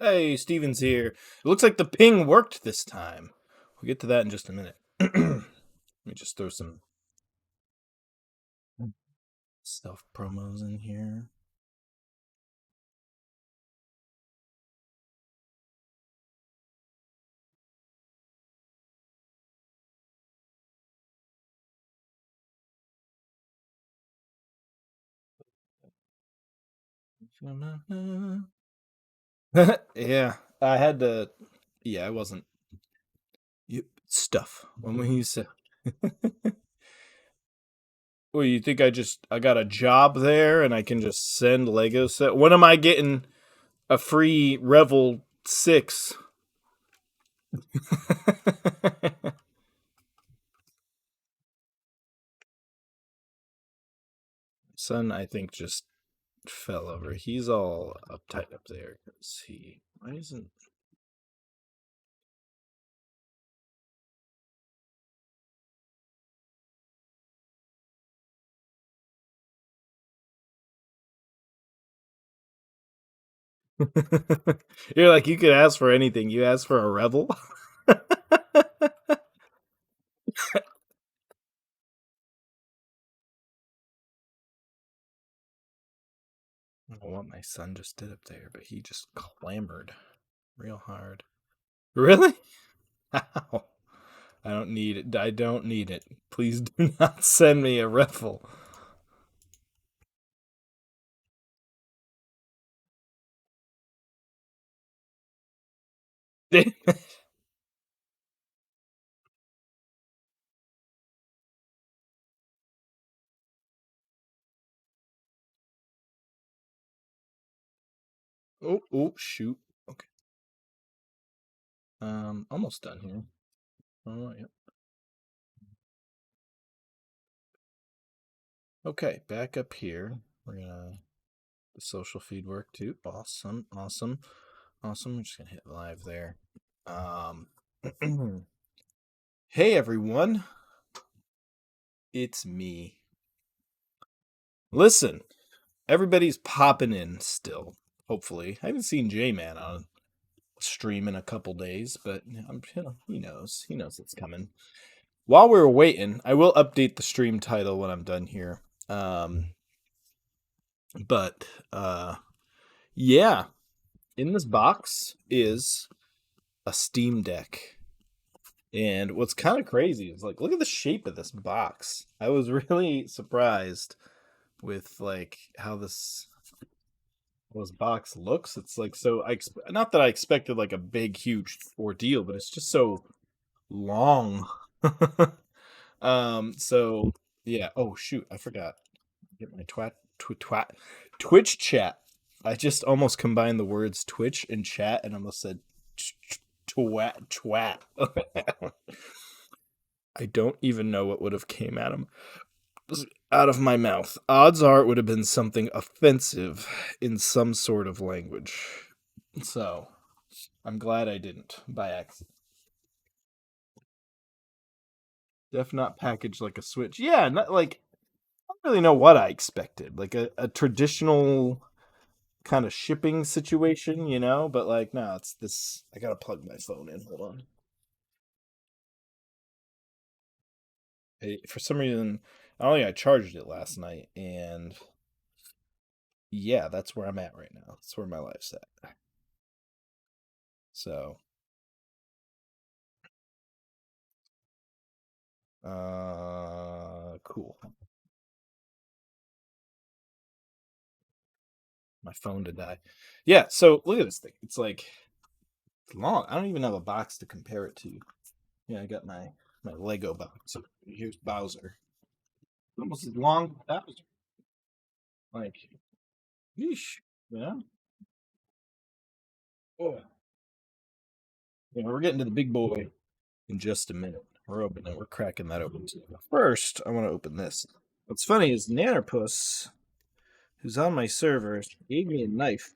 Hey, Steven's here. It looks like the ping worked this time. We'll get to that in just a minute. Let me just throw some self promos in here. Yeah, I had to. Yeah, I wasn't. Stuff. When we said. Well, you think I got a job there and I can just send Lego set? When am I getting a free Revel 6? Son, I think, just fell over. He's all uptight up there because why isn't you're like, you could ask for anything. You ask for a Revel. I don't know what my son just did up there, but he just clambered real hard. Really? How? I don't need it. I don't need it. Please do not send me a Revel. Oh, shoot. Okay. Almost done here. Oh, yeah. Okay, back up here. We're gonna the social feed work too. Awesome. I'm just gonna hit live there. Hey everyone, it's me. Listen, everybody's popping in still. Hopefully, I haven't seen J-Man on stream in a couple days, but he knows it's coming. While we're waiting, I will update the stream title when I'm done here. But yeah, in this box is a Steam Deck. And what's kind of crazy is like, look at the shape of this box. I was really surprised with like how this box looks. It's like so. Not that I expected like a big, huge ordeal, but it's just so long. So yeah. Oh shoot, I forgot. Get my Twitch chat. I just almost combined the words Twitch and chat, and almost said twat. I don't even know what would have came out of my mouth. Odds are it would have been something offensive in some sort of language. So, I'm glad I didn't by accident. Def not packaged like a Switch. Yeah, not like I don't really know what I expected. Like a traditional kind of shipping situation, but like no, it's this. I gotta plug my phone in. Hold on. For some reason, I don't think I charged it last night, and yeah, that's where I'm at right now. That's where my life's at. So, cool. My phone to die. Yeah, so look at this thing. It's like it's long. I don't even have a box to compare it to. Yeah, I got my Lego box. Here's Bowser. Almost as long as Bowser. Like, yeesh. Yeah. Oh. Yeah, we're getting to the big boy in just a minute. We're cracking that open too. First, I want to open this. What's funny is Nannerpuss, who's on my server, gave me a knife.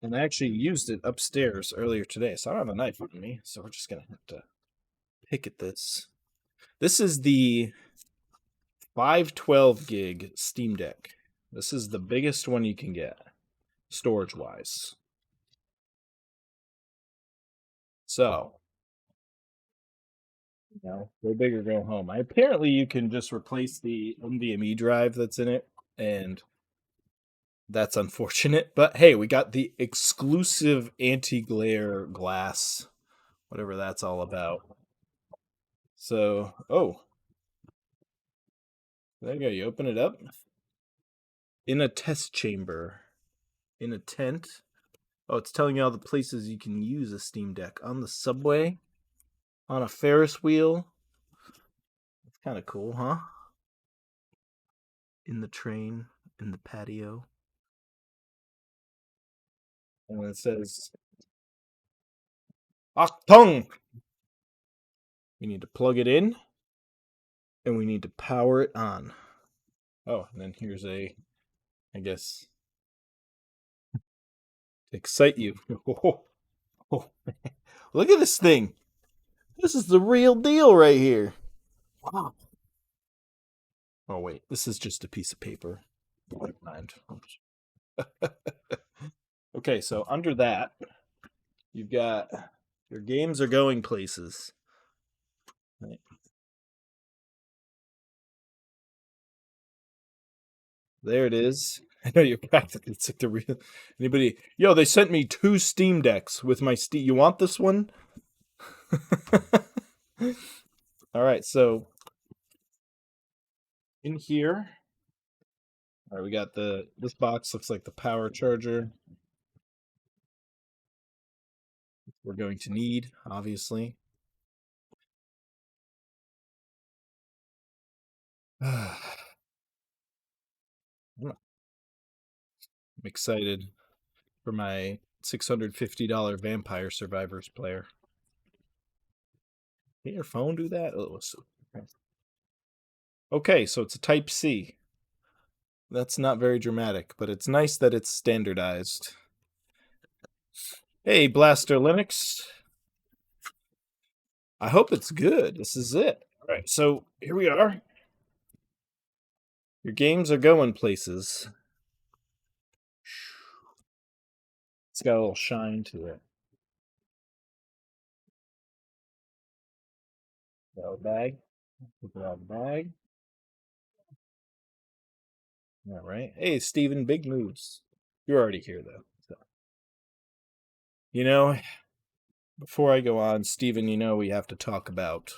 And I actually used it upstairs earlier today, so I don't have a knife on me. So we're just gonna have to pick at this. This is the 512 gig Steam Deck. This is the biggest one you can get, storage-wise. So, go big or go home. Apparently, you can just replace the NVMe drive that's in it, and that's unfortunate. But hey, we got the exclusive anti-glare glass, whatever that's all about. So, there you go. You open it up. In a test chamber. In a tent. Oh, it's telling you all the places you can use a Steam Deck. On the subway. On a Ferris wheel. That's kind of cool, huh? In the train. In the patio. And then it says, Achtung! We need to plug it in. And we need to power it on. Oh, and then here's I guess, to excite you. Look at this thing. This is the real deal right here. Wow. Oh, wait. This is just a piece of paper. Never mind. Okay, so under that, you've got your games are going places. Right. There it is. I know you're practically, it's like the real. Anybody? Yo, they sent me 2 Steam Decks with my Steam. You want this one? All right, so in here, all right, we got this box looks like the power charger we're going to need, obviously. I'm excited for my $650 Vampire Survivors player. Can your phone do that? Okay, so it's a Type C. That's not very dramatic, but it's nice that it's standardized. Hey, Blaster Linux. I hope it's good. This is it. All right, so here we are. Your games are going places. It's got a little shine to it. Got a bag. Put it out of the bag. All right. Hey, Steven, big moves. You're already here, though. So. Before I go on, Steven, we have to talk about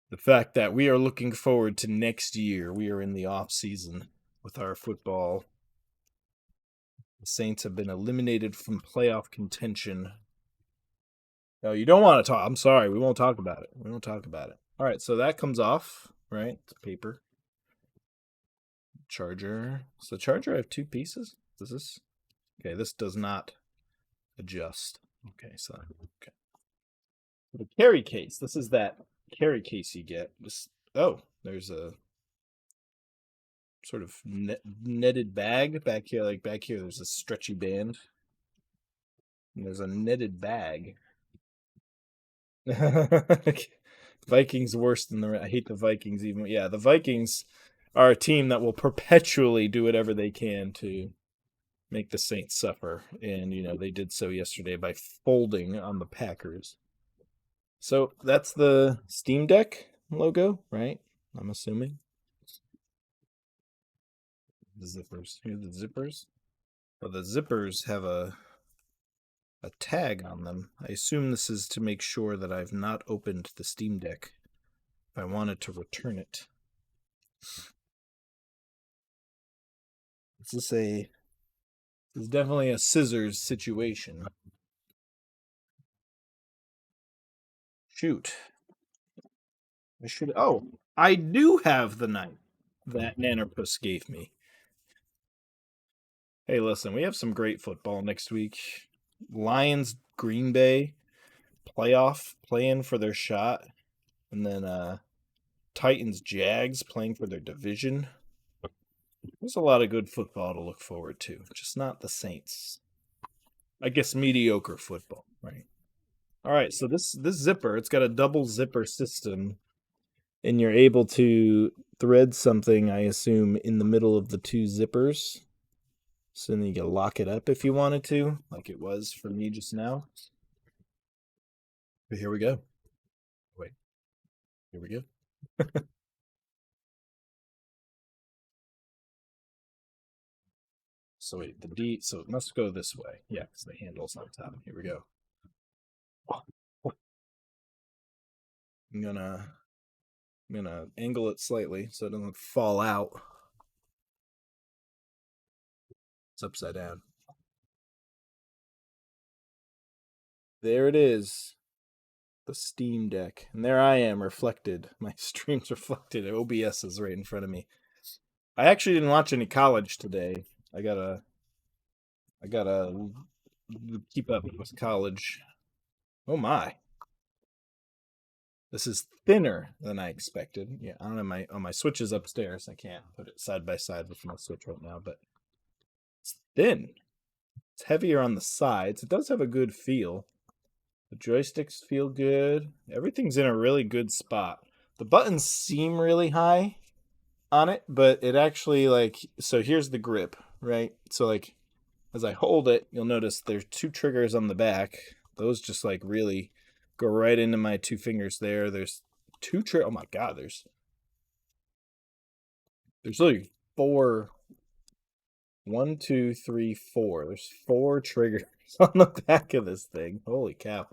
the fact that we are looking forward to next year. We are in the off season with our football. The Saints have been eliminated from playoff contention. No, you don't want to talk. I'm sorry. We won't talk about it. All right, so that comes off, right? It's paper. Charger. So charger, I have 2 pieces. Does this? Okay, this does not adjust. Okay, so okay. The carry case. This is that carry case you get. There's a sort of netted bag back here. Like back here, there's a stretchy band. And there's a netted bag. Vikings worse than I hate the Vikings even. Yeah, the Vikings are a team that will perpetually do whatever they can to make the Saints suffer. And, they did so yesterday by folding on the Packers. So that's the Steam Deck logo, right? I'm assuming. The zippers. Here are the zippers. Well, the zippers have a tag on them. I assume this is to make sure that I've not opened the Steam Deck if I wanted to return it. This is definitely a scissors situation. Shoot. I do have the knife that Nanopus gave me. Hey, listen, we have some great football next week. Lions, Green Bay, playoff playing for their shot. And then Titans, Jags playing for their division. There's a lot of good football to look forward to, just not the Saints. I guess mediocre football, right? All right, so this zipper, it's got a double zipper system. And you're able to thread something, I assume, in the middle of the two zippers. So then you can lock it up if you wanted to, like it was for me just now. But here we go. Wait, here we go. So wait, the D, so it must go this way. Yeah, because the handle's on top. Here we go. I'm gonna angle it slightly so it doesn't fall out. It's upside down. There it is. The Steam Deck. And there I am reflected. My stream's reflected. OBS is right in front of me. I actually didn't watch any college today. I gotta keep up with college. Oh my. This is thinner than I expected. Yeah, I don't know my switch is upstairs. I can't put it side by side with my switch right now, but it's thin. It's heavier on the sides. It does have a good feel. The joysticks feel good. Everything's in a really good spot. The buttons seem really high on it, but it actually so here's the grip, right? So like as I hold it, you'll notice there's two triggers on the back. Those just like really go right into my two fingers there. There's two oh my god, there's like four. 1, 2, 3, 4. There's 4 triggers on the back of this thing. Holy cow.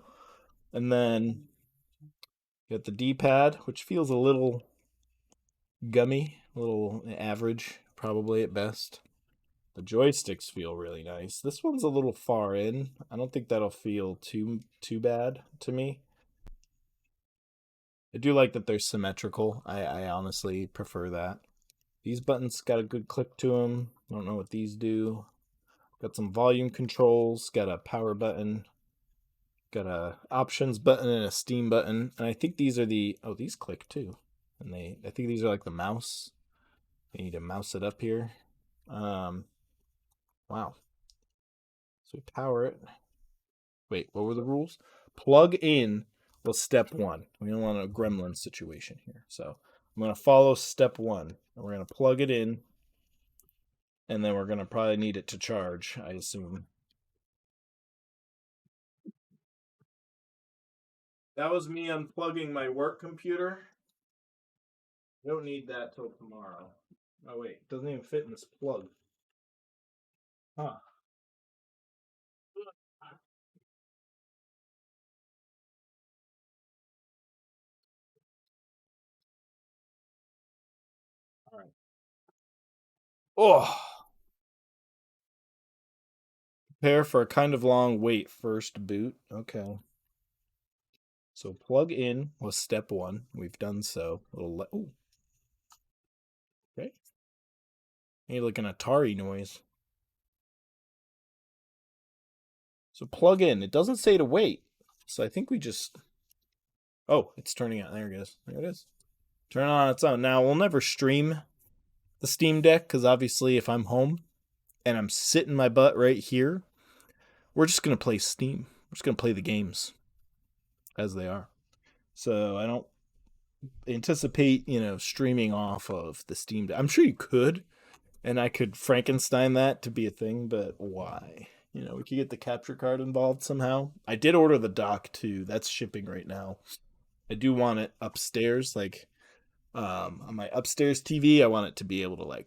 And then you got the D-pad, which feels a little gummy, a little average, probably at best. The joysticks feel really nice. This one's a little far in. I don't think that'll feel too bad to me. I do like that they're symmetrical. I honestly prefer that. These buttons got a good click to them. I don't know what these do. Got some volume controls, got a power button, got a options button and a Steam button. And I think these are these click too. And I think these are like the mouse. You need to mouse it up here. Wow. So we power it. Wait, what were the rules? Plug in was step 1. We don't want a gremlin situation here. So I'm going to follow step 1. And we're going to plug it in. And then we're going to probably need it to charge, I assume. That was me unplugging my work computer. I don't need that till tomorrow. Oh wait, it doesn't even fit in this plug. Huh. Alright. Oh! Prepare for a kind of long wait first boot. Okay. So plug in was step 1. We've done so. Ooh. Okay. Hey, like an Atari noise. So plug in. It doesn't say to wait. So I think we just... Oh, it's turning on. There it is. There it is. Turn it on its own. Now, we'll never stream the Steam Deck, because obviously if I'm home and I'm sitting my butt right here, we're just going to play Steam. We're just going to play the games as they are. So I don't anticipate, streaming off of the Steam Deck. I'm sure you could, and I could Frankenstein that to be a thing, but why? We could get the capture card involved somehow. I did order the dock too. That's shipping right now. I do want it upstairs, like on my upstairs TV. I want it to be able to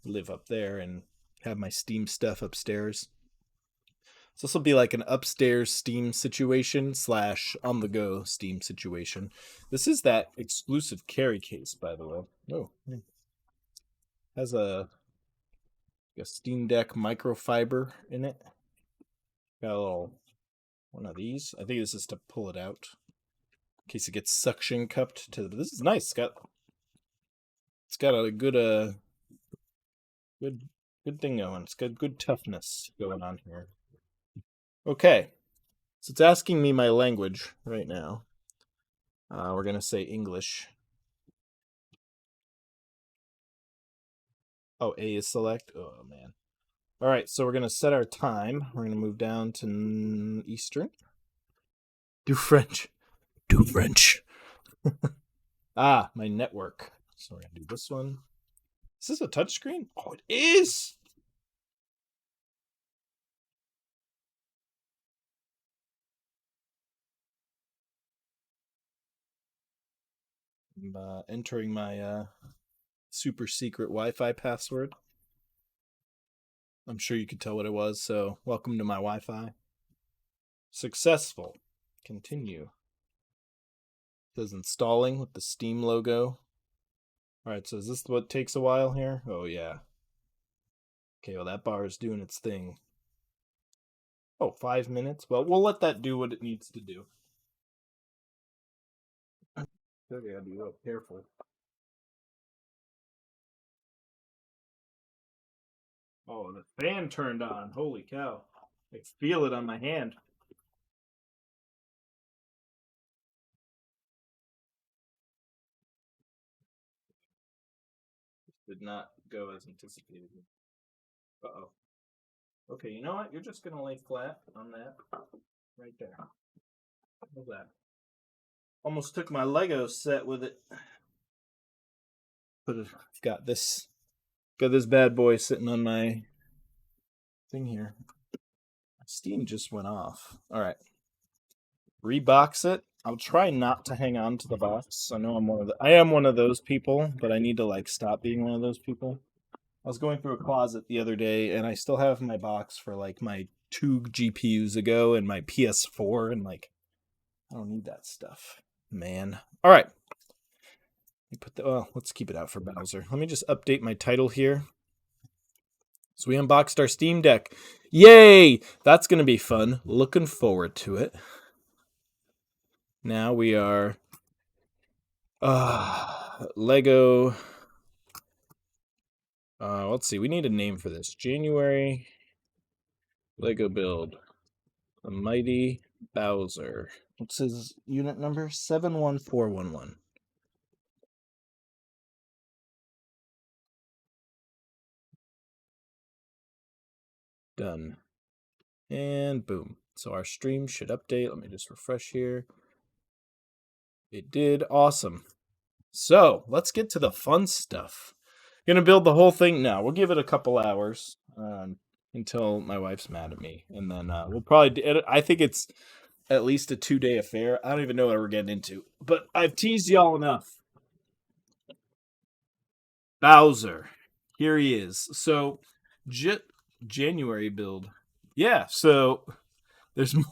live up there and have my Steam stuff upstairs. So this will be like an upstairs Steam situation / on the go Steam situation. This is that exclusive carry case, by the way. Oh, has a Steam Deck microfiber in it. Got a little one of these. I think this is to pull it out in case it gets suction cupped to. This is nice. It's got a good good thing going. It's got good toughness going on here. Okay, so it's asking me my language right now. We're gonna say English. Oh, A is select. Oh man. All right, so we're gonna set our time. We're gonna move down to Eastern. Do French. Do French. Ah, my network. So we're gonna do this one. Is this a touchscreen? Oh, it is. I'm entering my super secret Wi-Fi password. I'm sure you could tell what it was. So welcome to my Wi-Fi. Successful. Continue. It says installing with the Steam logo. All right, so is this what takes a while here? Oh, yeah. Okay, well, that bar is doing its thing. Oh, 5 minutes? Well, we'll let that do what it needs to do. Okay, I gotta be real careful. Oh, the fan turned on. Holy cow. I feel it on my hand. Did not go as anticipated. Uh-oh. Okay, you know what? You're just gonna lay flat on that. Right there. How's that? Almost took my Lego set with it. But I've got this bad boy sitting on my thing here. Steam just went off. All right. Rebox it. I'll try not to hang on to the box. I know I am one of those people, but I need to like stop being one of those people. I was going through a closet the other day and I still have my box for like my 2 GPUs ago and my PS4 and like I don't need that stuff. Man. All right. Let's keep it out for Bowser. Let me just update my title here. So we unboxed our Steam Deck. Yay! That's going to be fun. Looking forward to it. Now we are Lego. Let's see. We need a name for this. January Lego build. The Mighty Bowser. What's his unit number? 71411. Done. And boom. So our stream should update. Let me just refresh here. It did. Awesome. So let's get to the fun stuff. Gonna build the whole thing now. We'll give it a couple hours until my wife's mad at me, and then we'll probably. I think it's at least a 2-day affair. I don't even know what we're getting into, but I've teased y'all enough. Bowser, here he is. So, January build. Yeah. So there's more.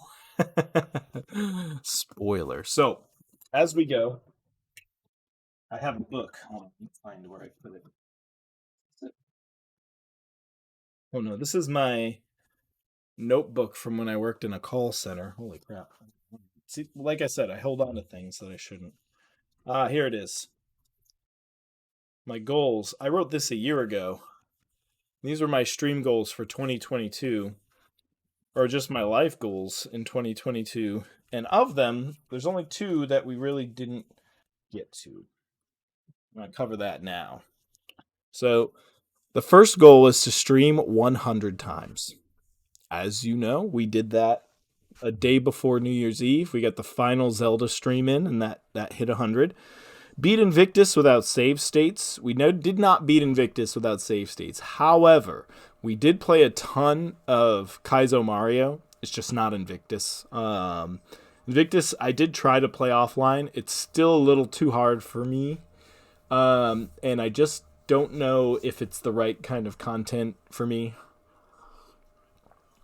Spoiler. So as we go, I have a book. Hold on, let me find where I put it. Oh no, this is my notebook from when I worked in a call center. Holy crap. See, like I said, I hold on to things that I shouldn't. Here it is. My goals. I wrote this a year ago. These are my stream goals for 2022, or just my life goals in 2022. And of them, there's only 2 that we really didn't get to. I'm going to cover that now. So, the first goal was to stream 100 times. As you know, we did that a day before New Year's Eve. We got the final Zelda stream in, and that hit 100. Beat Invictus without save states. We did not beat Invictus without save states. However, we did play a ton of Kaizo Mario. It's just not Invictus. Invictus, I did try to play offline. It's still a little too hard for me. And I just don't know if it's the right kind of content for me.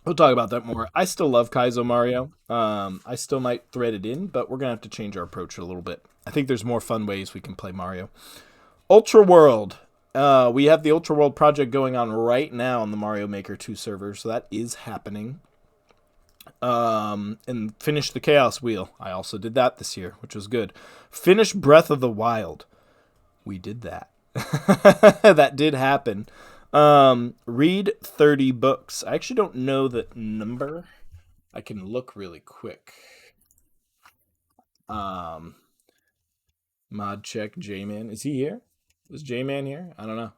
We'll talk about that more. I still love Kaizo Mario. I still might thread it in, but we're going to have to change our approach a little bit. I think there's more fun ways we can play Mario. Ultra World. We have the Ultra World project going on right now on the Mario Maker 2 server, so that is happening. And finish the Chaos Wheel. I also did that this year, which was good. Finish Breath of the Wild. We did that. That did happen. Read 30 books. I actually don't know the number. I can look really quick. Mod check J-Man. Is he here? Is J-Man here? I don't know.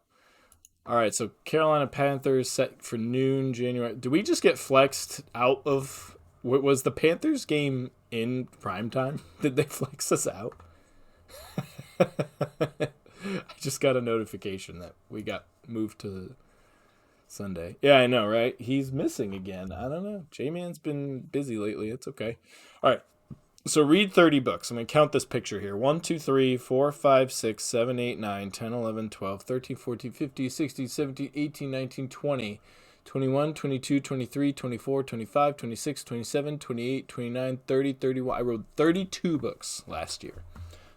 All right, so Carolina Panthers set for noon January. Did we just get flexed out of... Was the Panthers game in primetime? Did they flex us out? I just got a notification that we got moved to Sunday. Yeah, I know, right? He's missing again. I don't know. J-Man's been busy lately. It's okay. All right. So read 30 books. I'm going to count this picture here. 1, 2, 3, 4, 5, 6, 7, 8, 9, 10, 11, 12, 13, 14, 15, 16, 17, 18, 19, 20, 21, 22, 23, 24, 25, 26, 27, 28, 29, 30, 31. I wrote 32 books last year.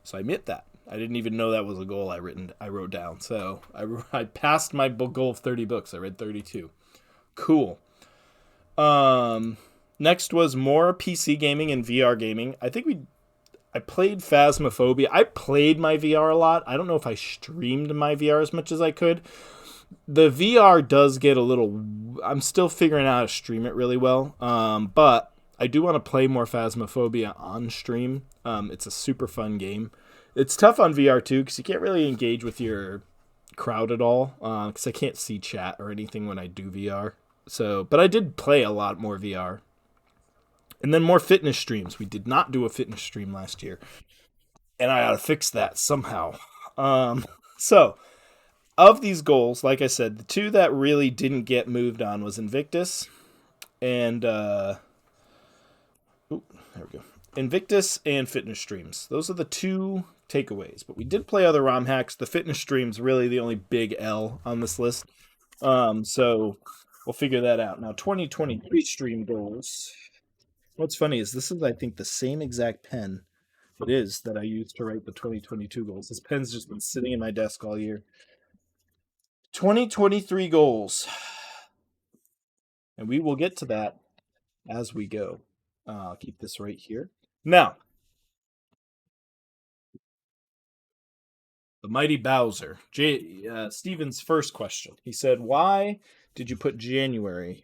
So I admit that. I didn't even know that was a goal I wrote down. So I passed my book goal of 30 books. I read 32. Cool. Next was more PC gaming and VR gaming. I played Phasmophobia. I played my VR a lot. I don't know if I streamed my VR as much as I could. The VR does get a little. I'm still figuring out how to stream it really well. But I do want to play more Phasmophobia on stream. It's a super fun game. It's tough on VR too because you can't really engage with your crowd at all. Because I can't see chat or anything when I do VR. So, but I did play a lot more VR. And then more fitness streams. We did not do a fitness stream last year, and I gotta fix that somehow. So of these goals, like I said, the two that really didn't get moved on was Invictus and there we go. Invictus and fitness streams. Those are the two takeaways. But we did play other ROM hacks. The fitness streams really the only big L on this list. So we'll figure that out. Now 2023 stream goals. What's funny is this is I think the same exact pen it is that I used to write the 2022 goals. This pen's just been sitting in my desk all year. 2023 goals. And we will get to that as we go. I'll keep this right here. Now, the mighty Bowser. Steven's first question. He said, "Why did you put January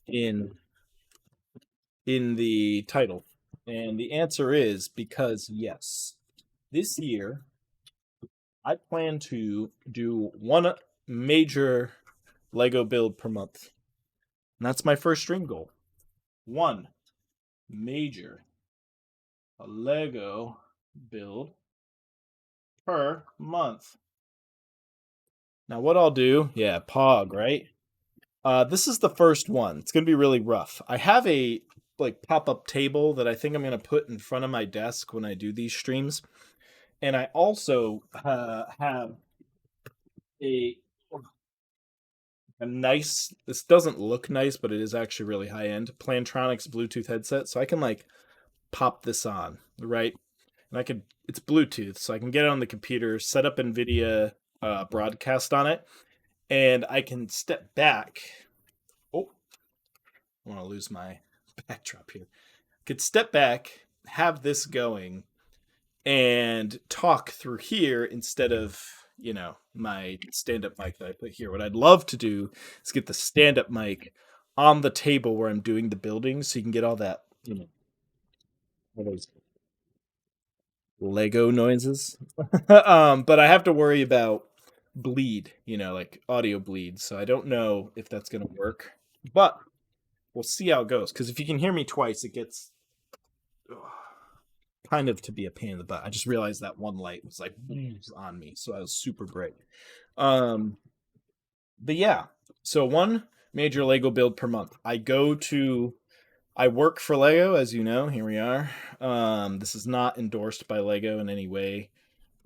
in the title?" And the answer is because yes, this year I plan to do one major Lego build per month. And that's my first stream goal. One major Lego build per month. Now what I'll do, yeah, Pog, right? This is the first one. It's gonna be really rough. I have a like pop-up table that I think I'm gonna put in front of my desk when I do these streams, and I also have a nice. This doesn't look nice, but it is actually really high end Plantronics Bluetooth headset, so I can like pop this on, right? And I could. It's Bluetooth, so I can get it on the computer, set up NVIDIA broadcast on it, and I can step back. Oh, I want to lose my backdrop here. I could step back, have this going, and talk through here instead of my stand-up mic that I put here. What I'd love to do is get the stand-up mic on the table where I'm doing the building, so you can get all that all those Lego noises. But I have to worry about bleed, like audio bleed. So I don't know if that's gonna work, but we'll see how it goes. Because if you can hear me twice, it gets kind of to be a pain in the butt. I just realized that one light was like on me, so I was super bright. But yeah, so one major Lego build per month. I work for Lego, as you know. Here we are. This is not endorsed by Lego in any way.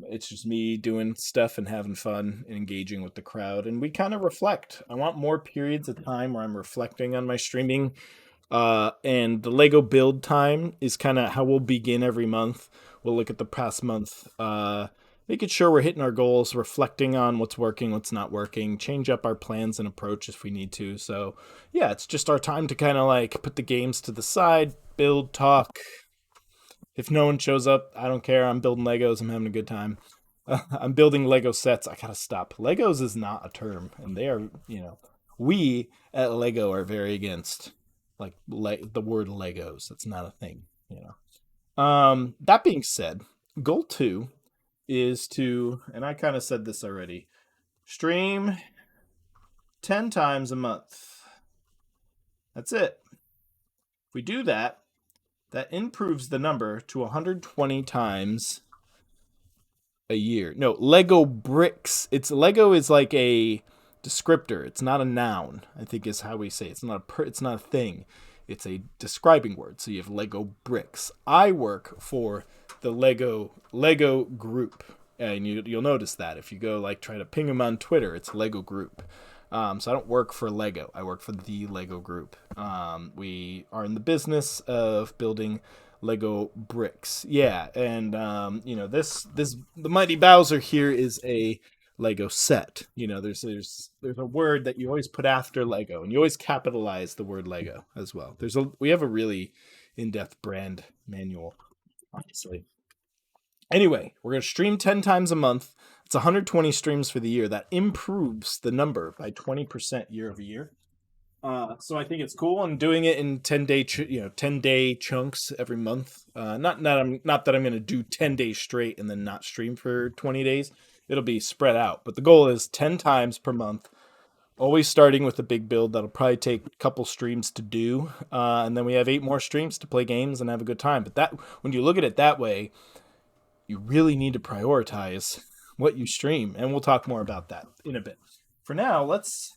It's just me doing stuff and having fun and engaging with the crowd. And we kind of reflect. I want more periods of time where I'm reflecting on my streaming. And the Lego build time is kind of how we'll begin every month. We'll look at the past month, making sure we're hitting our goals, reflecting on what's working, what's not working, change up our plans and approach if we need to. So, yeah, it's just our time to kind of like put the games to the side, build, talk. If no one shows up, I don't care. I'm building Legos. I'm having a good time. I'm building Lego sets. I gotta stop. Legos is not a term, and they are, we at Lego are very against like the word Legos. That's not a thing. That being said, goal 2 is to, and I kind of said this already, stream 10 times a month. That's it. If we do that, that improves the number to 120 times a year. No, Lego bricks. Lego is like a descriptor. It's not a noun. I think is how we say it. It's not a thing. It's a describing word. So you have Lego bricks. I work for the Lego group, and you'll notice that if you go like try to ping them on Twitter, it's Lego group. So I don't work for Lego. I work for the Lego group. We are in the business of building Lego bricks. Yeah, and the Mighty Bowser here is a Lego set. There's a word that you always put after Lego, and you always capitalize the word Lego as well. We have a really in-depth brand manual, honestly. Anyway, we're gonna stream 10 times a month. It's 120 streams for the year. That improves the number by 20% year over year. So I think it's cool. I'm doing it in 10-day chunks every month. Not that I'm going to do 10 days straight and then not stream for 20 days. It'll be spread out. But the goal is 10 times per month. Always starting with a big build that'll probably take a couple streams to do, and then we have 8 more streams to play games and have a good time. But that, when you look at it that way, you really need to prioritize what you stream, and we'll talk more about that in a bit. For now, let's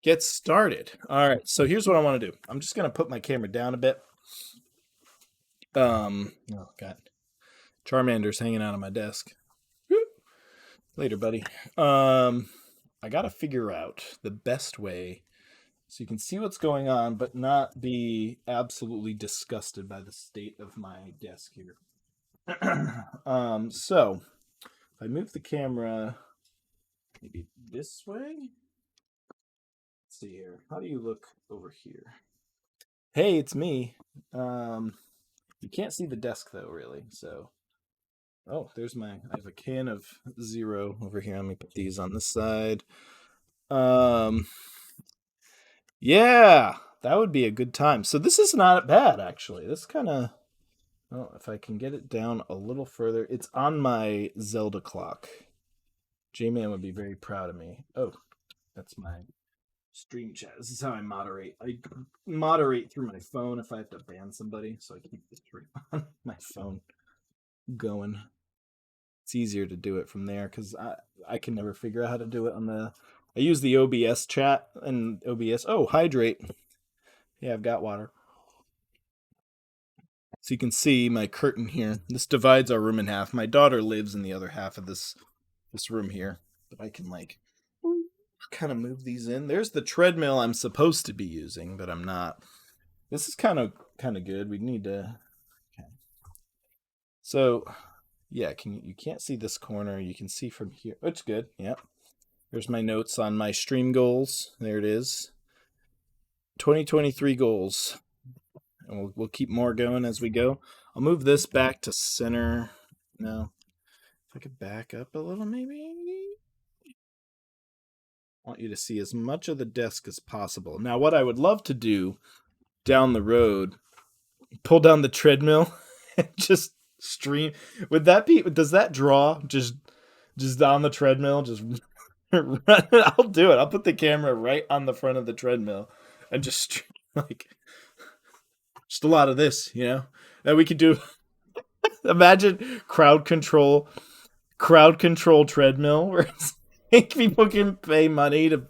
get started. All right, so here's what I want to do. I'm just gonna put my camera down a bit. Oh god, Charmander's hanging out on my desk. Later, buddy. I gotta figure out the best way so you can see what's going on, but not be absolutely disgusted by the state of my desk here. So if I move the camera maybe this way. Let's see here. How do you look over here? Hey, it's me. You can't see the desk though, really. So, oh, I have a can of Zero over here. Let me put these on this side. Yeah, that would be a good time. So this is not bad, actually. This kind of, well, if I can get it down a little further, it's on my Zelda clock. J-Man would be very proud of me. Oh, that's my stream chat. This is how I moderate. I moderate through my phone if I have to ban somebody, so I keep the stream on my phone going. It's easier to do it from there because I can never figure out how to do it on the. I use the OBS chat and OBS. Oh, hydrate. Yeah, I've got water. So you can see my curtain here. This divides our room in half. My daughter lives in the other half of this room here, but I can like kind of move these in. There's the treadmill I'm supposed to be using, but I'm not. This is kind of good. We need to. Okay. So, yeah, you can't see this corner. You can see from here. Oh, it's good. Yep. There's my notes on my stream goals. There it is. 2023 goals. And we'll keep more going as we go. I'll move this back to center. No. If I could back up a little, maybe. I want you to see as much of the desk as possible. Now, what I would love to do down the road, pull down the treadmill and just stream. Does that draw just on the treadmill? Just run it. I'll do it. I'll put the camera right on the front of the treadmill and just like just a lot of this, that we could do. Imagine crowd control treadmill where people can pay money to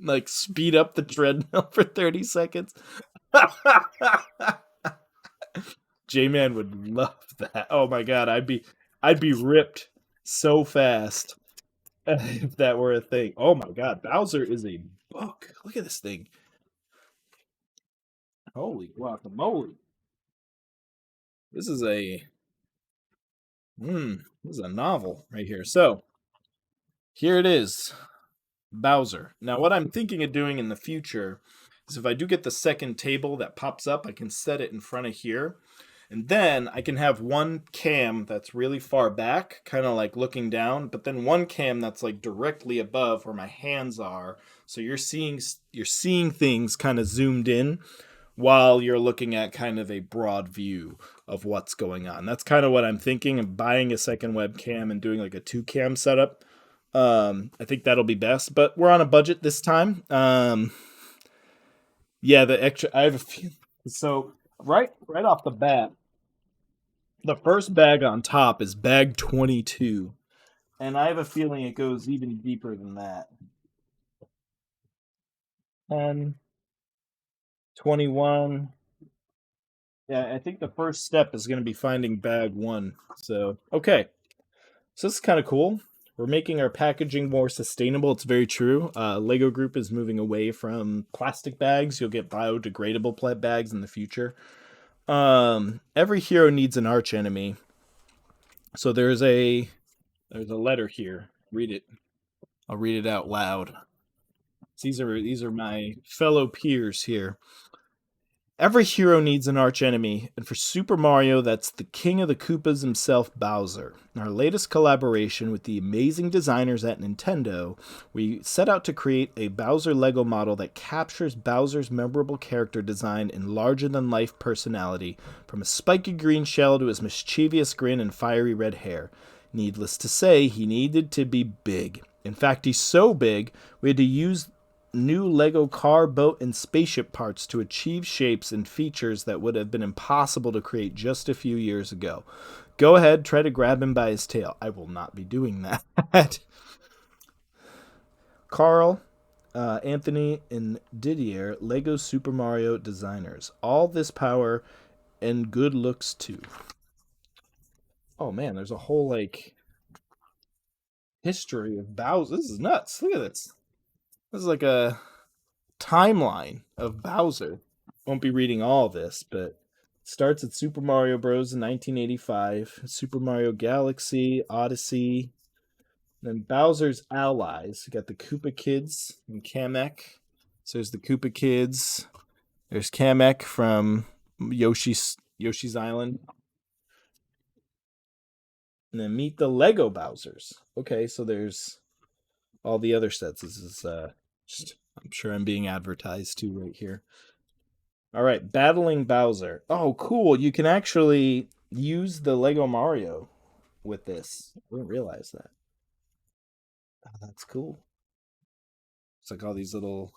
like speed up the treadmill for 30 seconds. J-Man would love that. Oh my god, I'd be ripped so fast if that were a thing. Oh my god, Bowser is a book. Look at this thing. Holy guacamole. This is a novel right here. So, here it is. Bowser. Now, what I'm thinking of doing in the future is if I do get the second table that pops up, I can set it in front of here. And then I can have one cam that's really far back, kind of like looking down, but then one cam that's like directly above where my hands are. So you're seeing things kind of zoomed in while you're looking at kind of a broad view of what's going on. That's kind of what I'm thinking of, buying a second webcam and doing like a 2-cam setup. I think that'll be best, but we're on a budget this time. Yeah, the extra, I have a few. So right off the bat, The first bag on top is bag 22. And I have a feeling it goes even deeper than that. 10, 21. Yeah, I think the first step is going to be finding bag 1. So, okay. So this is kind of cool. We're making our packaging more sustainable. It's very true. Lego Group is moving away from plastic bags. You'll get biodegradable bags in the future. Every hero needs an arch enemy. So there's a letter here. Read it. I'll read it out loud. These are my fellow peers here. Every hero needs an archenemy, and for Super Mario, that's the king of the Koopas himself, Bowser. In our latest collaboration with the amazing designers at Nintendo, we set out to create a Bowser Lego model that captures Bowser's memorable character design and larger-than-life personality, from a spiky green shell to his mischievous grin and fiery red hair. Needless to say, he needed to be big. In fact, he's so big, we had to use new Lego car, boat, and spaceship parts to achieve shapes and features that would have been impossible to create just a few years ago. Go ahead, try to grab him by his tail. I will not be doing that. Carl, Anthony, and Didier, Lego Super Mario designers. All this power and good looks too. Oh man, there's a whole history of Bowser. This is nuts. Look at this. This is like a timeline of Bowser. Won't be reading all this, but it starts at Super Mario Bros. In 1985, Super Mario Galaxy, Odyssey, then Bowser's allies. You got the Koopa Kids and Kamek. So there's the Koopa Kids. There's Kamek from Yoshi's Island. And then meet the Lego Bowsers. Okay, so there's all the other sets. This is just, I'm sure I'm being advertised to right here. All right, battling Bowser. Oh, cool. You can actually use the Lego Mario with this. I didn't realize that. Oh, that's cool. It's like all these little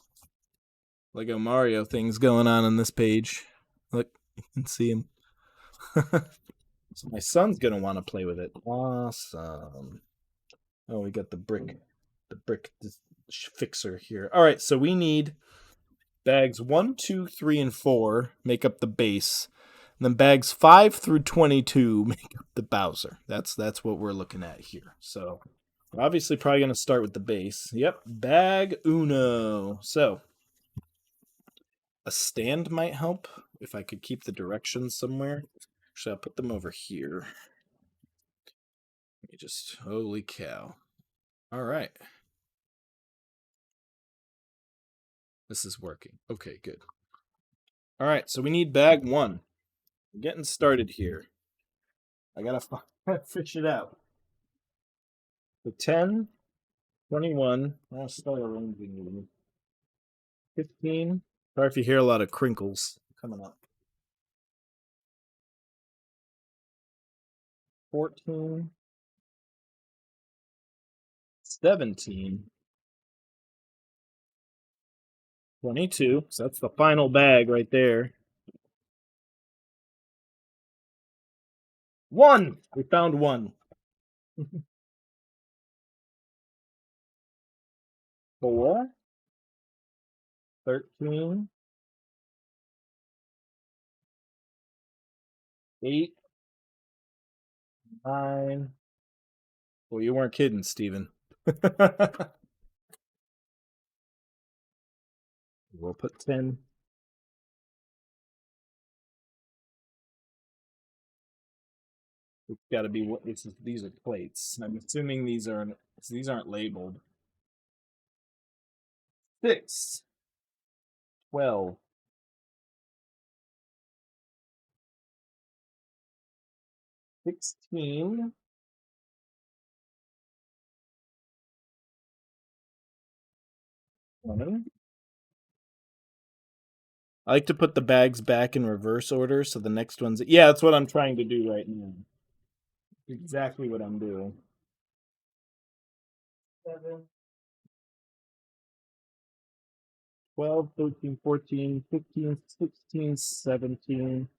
Lego Mario things going on this page. Look, you can see him. So my son's gonna want to play with it. Awesome. Oh, we got the brick fixer here. All right, so we need bags 1, 2, 3, and 4 make up the base. And then bags 5 through 22 make up the Bowser. That's what we're looking at here. So we're obviously probably going to start with the base. Yep, bag uno. So a stand might help if I could keep the directions somewhere. Actually, I'll put them over here. Let me just, holy cow. All right. This is working. Okay, good. All right, so we need bag 1. We're getting started here. I gotta fish it out. So 10, 21. I'll start arranging them. 15. Sorry if you hear a lot of crinkles coming up. 14. 17. 22. So that's the final bag right there. 1. We found 1. 4. 13. 8. 9. Well, you weren't kidding, Steven. We'll put 10. It's got to be what this is. These are plates. I'm assuming these aren't labeled. 6. 12. 16. 20. I like to put the bags back in reverse order, so the next one's... Yeah, that's what I'm trying to do right now. Exactly what I'm doing. 7, 12, 13, 14, 15, 16, 17,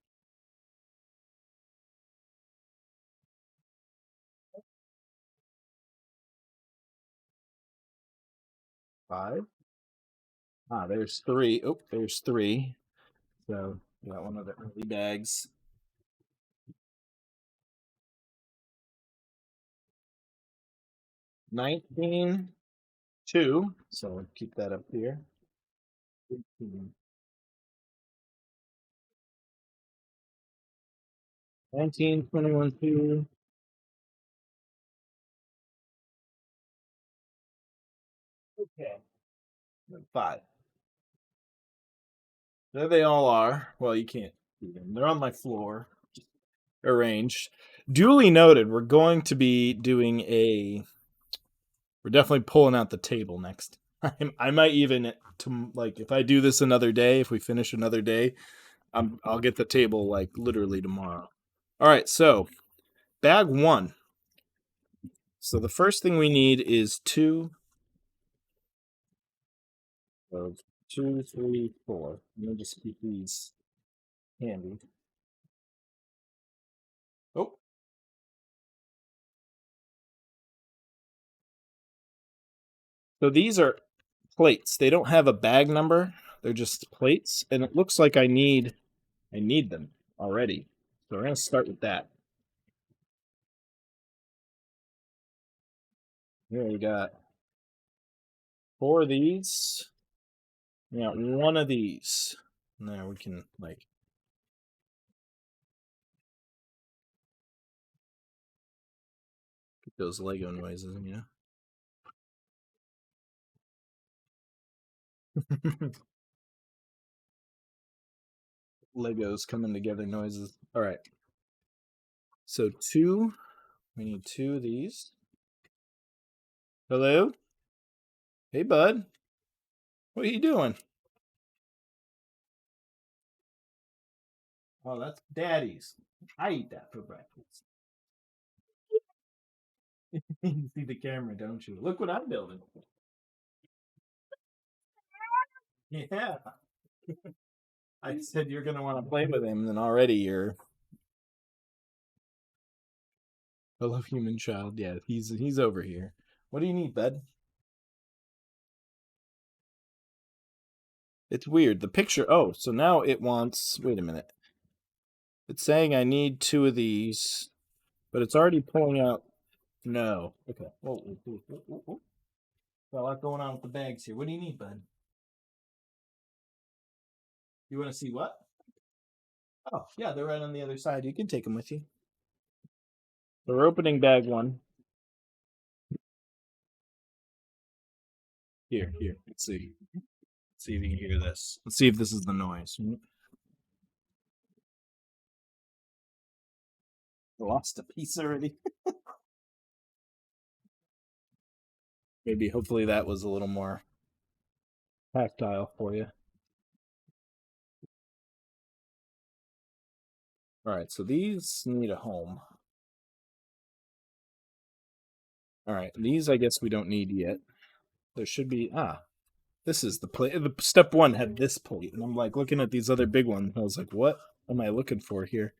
5. There's 3. Oh, there's 3. So got one of the early bags. 19, 2. So keep that up here. 18. 19, 21, 2. Okay. 5. There they all are. Well, you can't see them. They're on my floor, arranged. Duly noted. We're going to be doing a. We're definitely pulling out the table next time. I might even like if I do this another day. If we finish another day, I'll get the table like literally tomorrow. All right. So bag 1. So the first thing we need is 2. So 2, 3, 4. Let me just keep these handy. Oh. So these are plates. They don't have a bag number. They're just plates, and it looks like I need them already. So we're gonna start with that. Here we got 4 of these. We got 1 of these. Now we can like get those Lego noises, you know. Legos coming together noises. All right. So 2. We need 2 of these. Hello? Hey, bud. What are you doing? Oh, that's Daddy's. I eat that for breakfast. You see the camera, don't you? Look what I'm building. Yeah. I said you're gonna want to play with him, then already you're. Hello, human child. Yeah, he's over here. What do you need, bud? It's weird. The picture. Oh, so now it wants. Wait a minute. It's saying I need 2 of these, but it's already pulling out. No. Okay. Whoa, whoa, whoa, whoa, whoa. Got a lot going on with the bags here. What do you need, bud? You want to see what? Oh, yeah, they're right on the other side. You can take them with you. So we're opening bag 1. Here. Let's see. Let's see if you can hear this. Let's see if this is the noise. I lost a piece already. Maybe, hopefully, that was a little more tactile for you. All right, so these need a home. All right, these I guess we don't need yet. There should be this is the plate. The step 1 had this plate, and I'm like looking at these other big ones. I was like, what am I looking for here?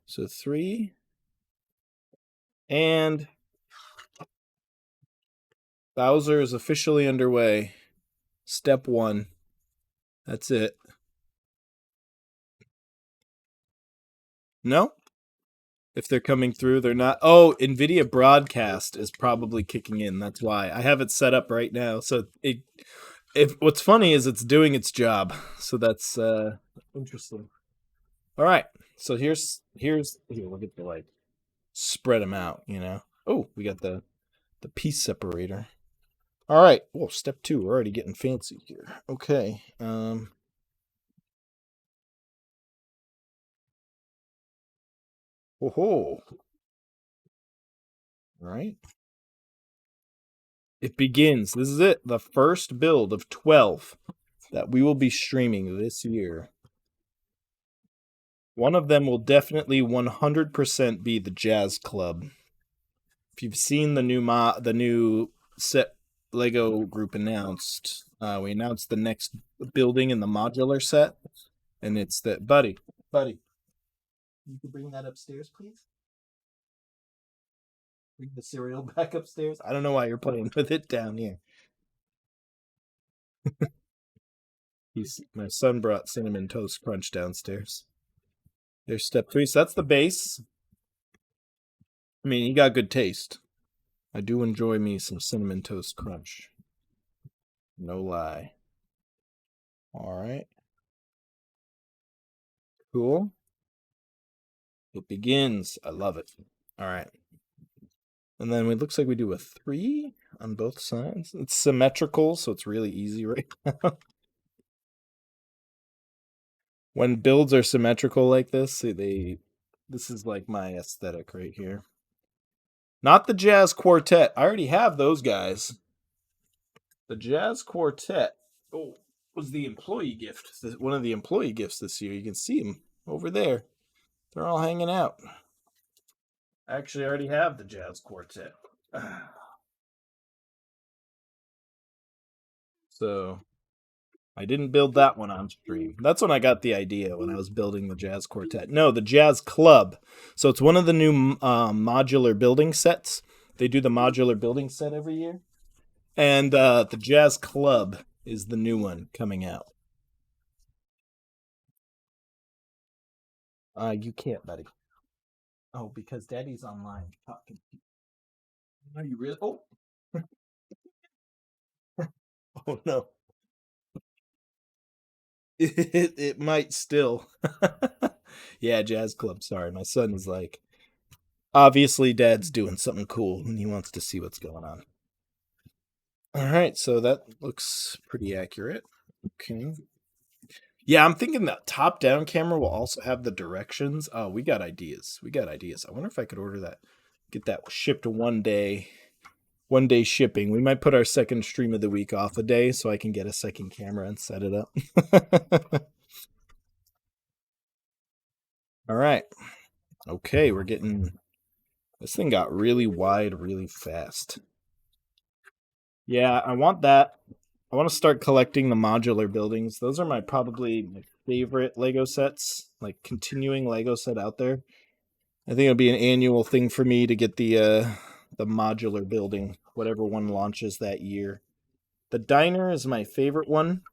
So 3 and Bowser is officially underway. Step 1. That's it. No? If they're coming through, they're not. Oh, NVIDIA Broadcast is probably kicking in. That's why. I have it set up right now. So what's funny is it's doing its job. So that's interesting. All right. So here we'll get to like spread them out, you know. Oh, we got the piece separator. All right. Whoa, step 2. We're already getting fancy here. Okay. Oh. All right. It begins. This is it. The first build of 12 that we will be streaming this year. One of them will definitely 100% be the Jazz Club. If you've seen the new set Lego group announced, we announced the next building in the modular set, and it's that buddy. You could bring that upstairs, please. Bring the cereal back upstairs. I don't know why you're playing with it down here. My son brought Cinnamon Toast Crunch downstairs. There's step 3. So that's the base. I mean, he got good taste. I do enjoy me some Cinnamon Toast Crunch. No lie. All right. Cool. It begins. I love it. All right. And then it looks like we do a 3 on both sides. It's symmetrical, so it's really easy right now. When builds are symmetrical like this, this is like my aesthetic right here. Not the Jazz Quartet. I already have those guys. The Jazz Quartet was the employee gift. One of the employee gifts this year. You can see them over there. They're all hanging out. I actually already have the Jazz Quartet. So I didn't build that one on stream. That's when I got the idea, when I was building the Jazz Quartet. No, the Jazz Club. So it's one of the new modular building sets. They do the modular building set every year. And the Jazz Club is the new one coming out. You can't, buddy. Oh, because Daddy's online talking. Are you really? Oh. Oh no. It might still. Yeah, Jazz Club. Sorry, my son is like, obviously Dad's doing something cool and he wants to see what's going on. All right, so that looks pretty accurate. Okay. Yeah, I'm thinking that top-down camera will also have the directions. Oh, we got ideas. I wonder if I could order that, get that shipped 1 day. 1 day shipping. We might put our second stream of the week off a day so I can get a second camera and set it up. All right. Okay, we're getting... This thing got really wide really fast. Yeah, I want that. I want to start collecting the modular buildings. Those are probably my favorite Lego sets, like continuing Lego set out there. I think it'll be an annual thing for me to get the modular building, whatever one launches that year. The diner is my favorite one.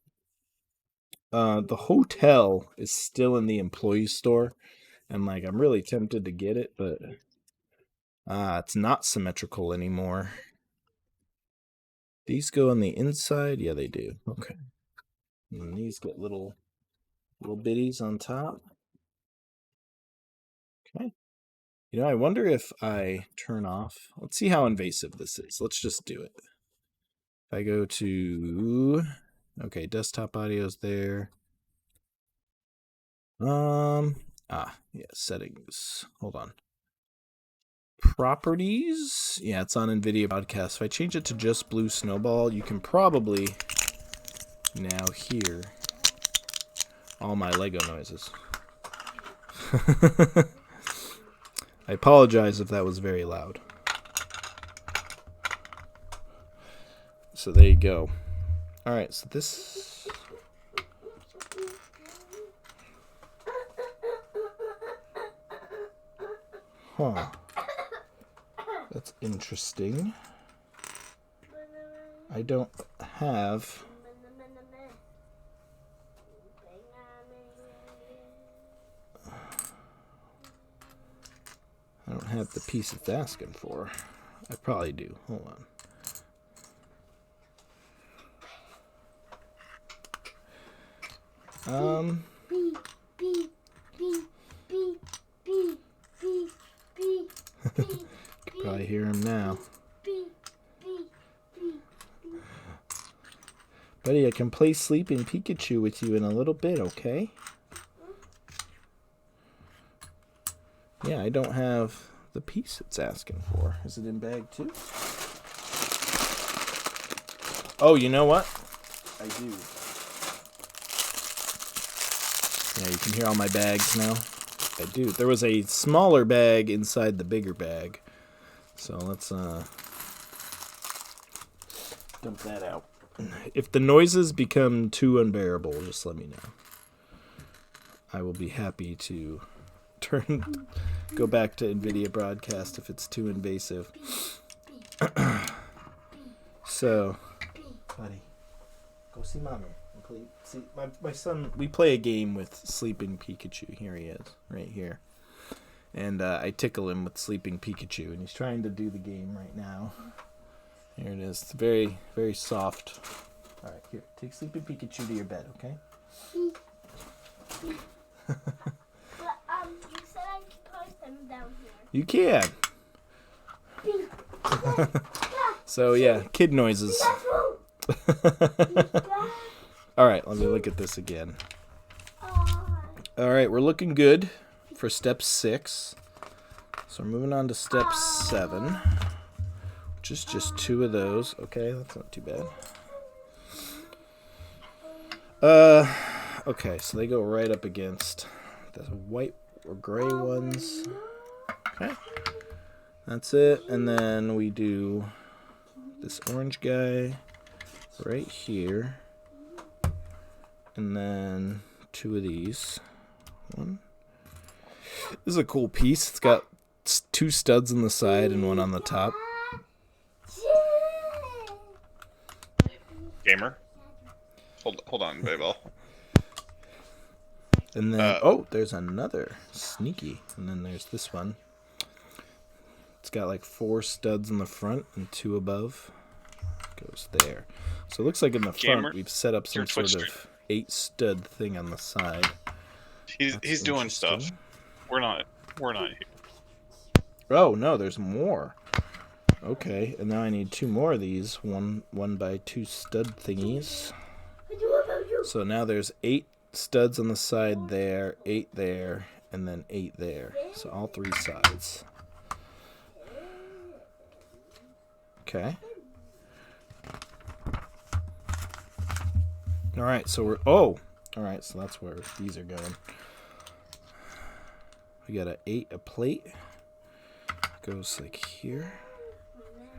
The hotel is still in the employee store, and like I'm really tempted to get it, but it's not symmetrical anymore. These go on the inside? Yeah, they do. Okay. And these get little bitties on top. Okay. You know, I wonder if I turn off. Let's see how invasive this is. Let's just do it. If I go to... Okay, desktop audio's there. Yeah, settings. Hold on. Properties. Yeah, it's on NVIDIA Broadcast. If I change it to just Blue Snowball, you can probably now hear all my Lego noises. I apologize if that was very loud. So there you go. All right, so this... Huh. That's interesting. I don't have... I don't have the piece it's asking for. I probably do. Hold on. Probably hear him now. Buddy, I can play Sleeping Pikachu with you in a little bit, okay? Yeah, I don't have the piece it's asking for. Is it in bag 2? Oh, you know what? I do. Yeah, you can hear all my bags now. I do. There was a smaller bag inside the bigger bag. So let's dump that out. If the noises become too unbearable, just let me know. I will be happy to go back to NVIDIA Broadcast if it's too invasive. So, buddy, Go see mommy. See, my son, we play a game with Sleeping Pikachu. Here he is, right here. And I tickle him with Sleeping Pikachu, and he's trying to do the game right now. Here it is. It's very, very soft. All right, here. Take Sleeping Pikachu to your bed, okay? But, you said I could put them down here. You can. So, yeah, kid noises. All right, let me look at this again. All right, we're looking good for step 6. So we're moving on to step 7, which is just 2 of those. Okay, that's not too bad. Okay, so they go right up against the white or gray ones. Okay, that's it. And then we do this orange guy right here. And then 2 of these. One. This is a cool piece. It's got 2 studs on the side and 1 on the top. Gamer. Hold on, Babel. And then, oh, there's another sneaky. And then there's this one. It's got like 4 studs in the front and 2 above. Goes there. So it looks like in the front we've set up some sort of 8 stud thing on the side. He's doing stuff. We're not here. Oh no, there's more. Okay, and now I need 2 more of these 1 by 2 stud thingies. So now there's 8 studs on the side there, 8 there, and then 8 there. So all 3 sides. Okay. All right, so we're all right, so that's where these are going. We got a plate. Goes like here.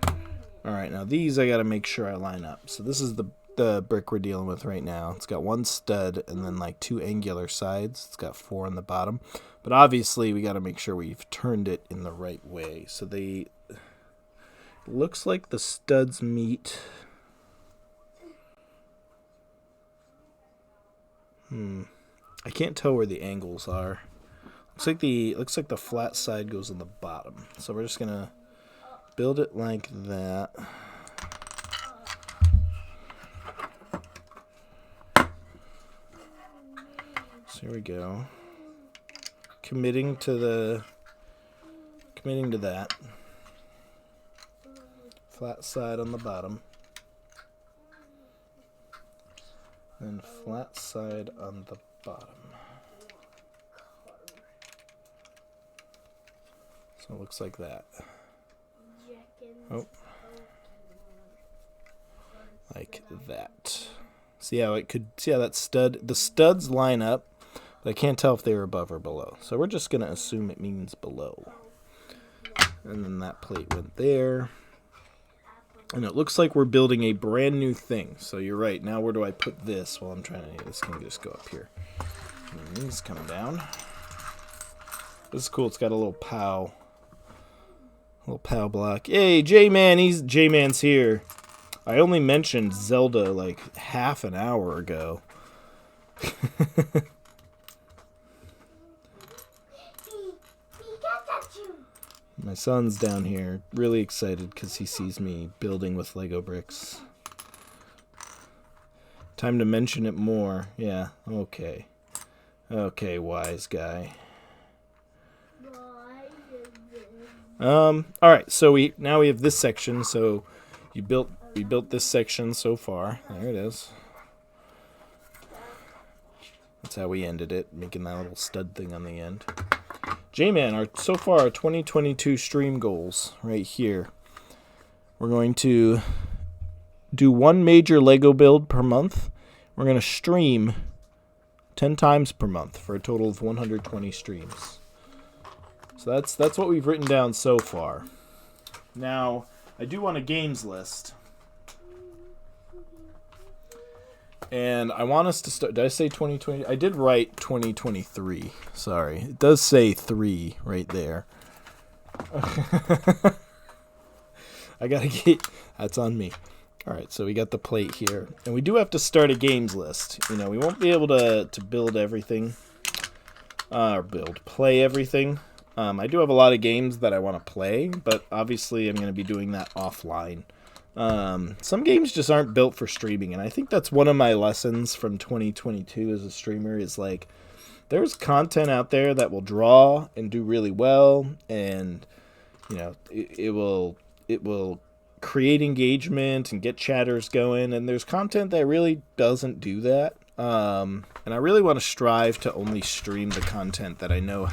All right, now these I got to make sure I line up. So this is the brick we're dealing with right now. It's got 1 stud and then like 2 angular sides. It's got 4 on the bottom. But obviously we got to make sure we've turned it in the right way. So it looks like the studs meet. I can't tell where the angles are. Looks like the flat side goes on the bottom. So we're just gonna build it like that. So here we go. Committing to that. Flat side on the bottom. Then flat side on the bottom. So it looks like that. Oh. Like that. See how the studs line up, but I can't tell if they were above or below. So we're just going to assume it means below. And then that plate went there. And it looks like we're building a brand new thing. So you're right. Now where do I put this? Well, I'm trying to... This can just go up here. And these come down. This is cool. It's got a little POW. Little POW block. Hey, J-Man's here. I only mentioned Zelda like half an hour ago. My son's down here, really excited because he sees me building with Lego bricks. Time to mention it more. Yeah, okay. Okay, wise guy. Alright, so now we have this section, so we built this section so far. There it is. That's how we ended it, making that little stud thing on the end. J-Man, so far our 2022 stream goals right here. We're going to do 1 major Lego build per month. We're going to stream 10 times per month for a total of 120 streams. So that's what we've written down so far. Now, I do want a games list. And I want us to start... Did I say 2020? I did write 2023. Sorry. It does say 3 right there. I gotta get... That's on me. All right, so we got the plate here. And we do have to start a games list. You know, we won't be able to build everything. Play everything. I do have a lot of games that I want to play, but obviously I'm going to be doing that offline. Some games just aren't built for streaming, and I think that's one of my lessons from 2022 as a streamer is like, there's content out there that will draw and do really well, and you know, it will create engagement and get chatters going, and there's content that really doesn't do that. And I really want to strive to only stream the content that I know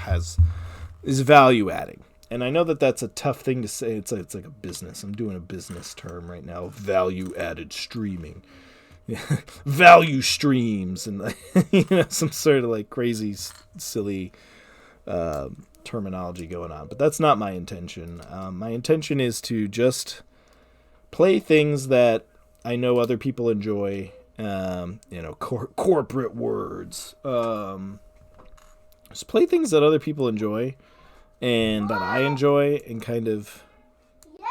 is value adding. And I know that that's a tough thing to say. It's like a business. I'm doing a business term right now. Value added streaming. Value streams and you know, some sort of like crazy silly terminology going on. But that's not my intention. My intention is to just play things that I know other people enjoy. You know, corporate words. Just play things that other people enjoy and that I enjoy, and kind of. Yes.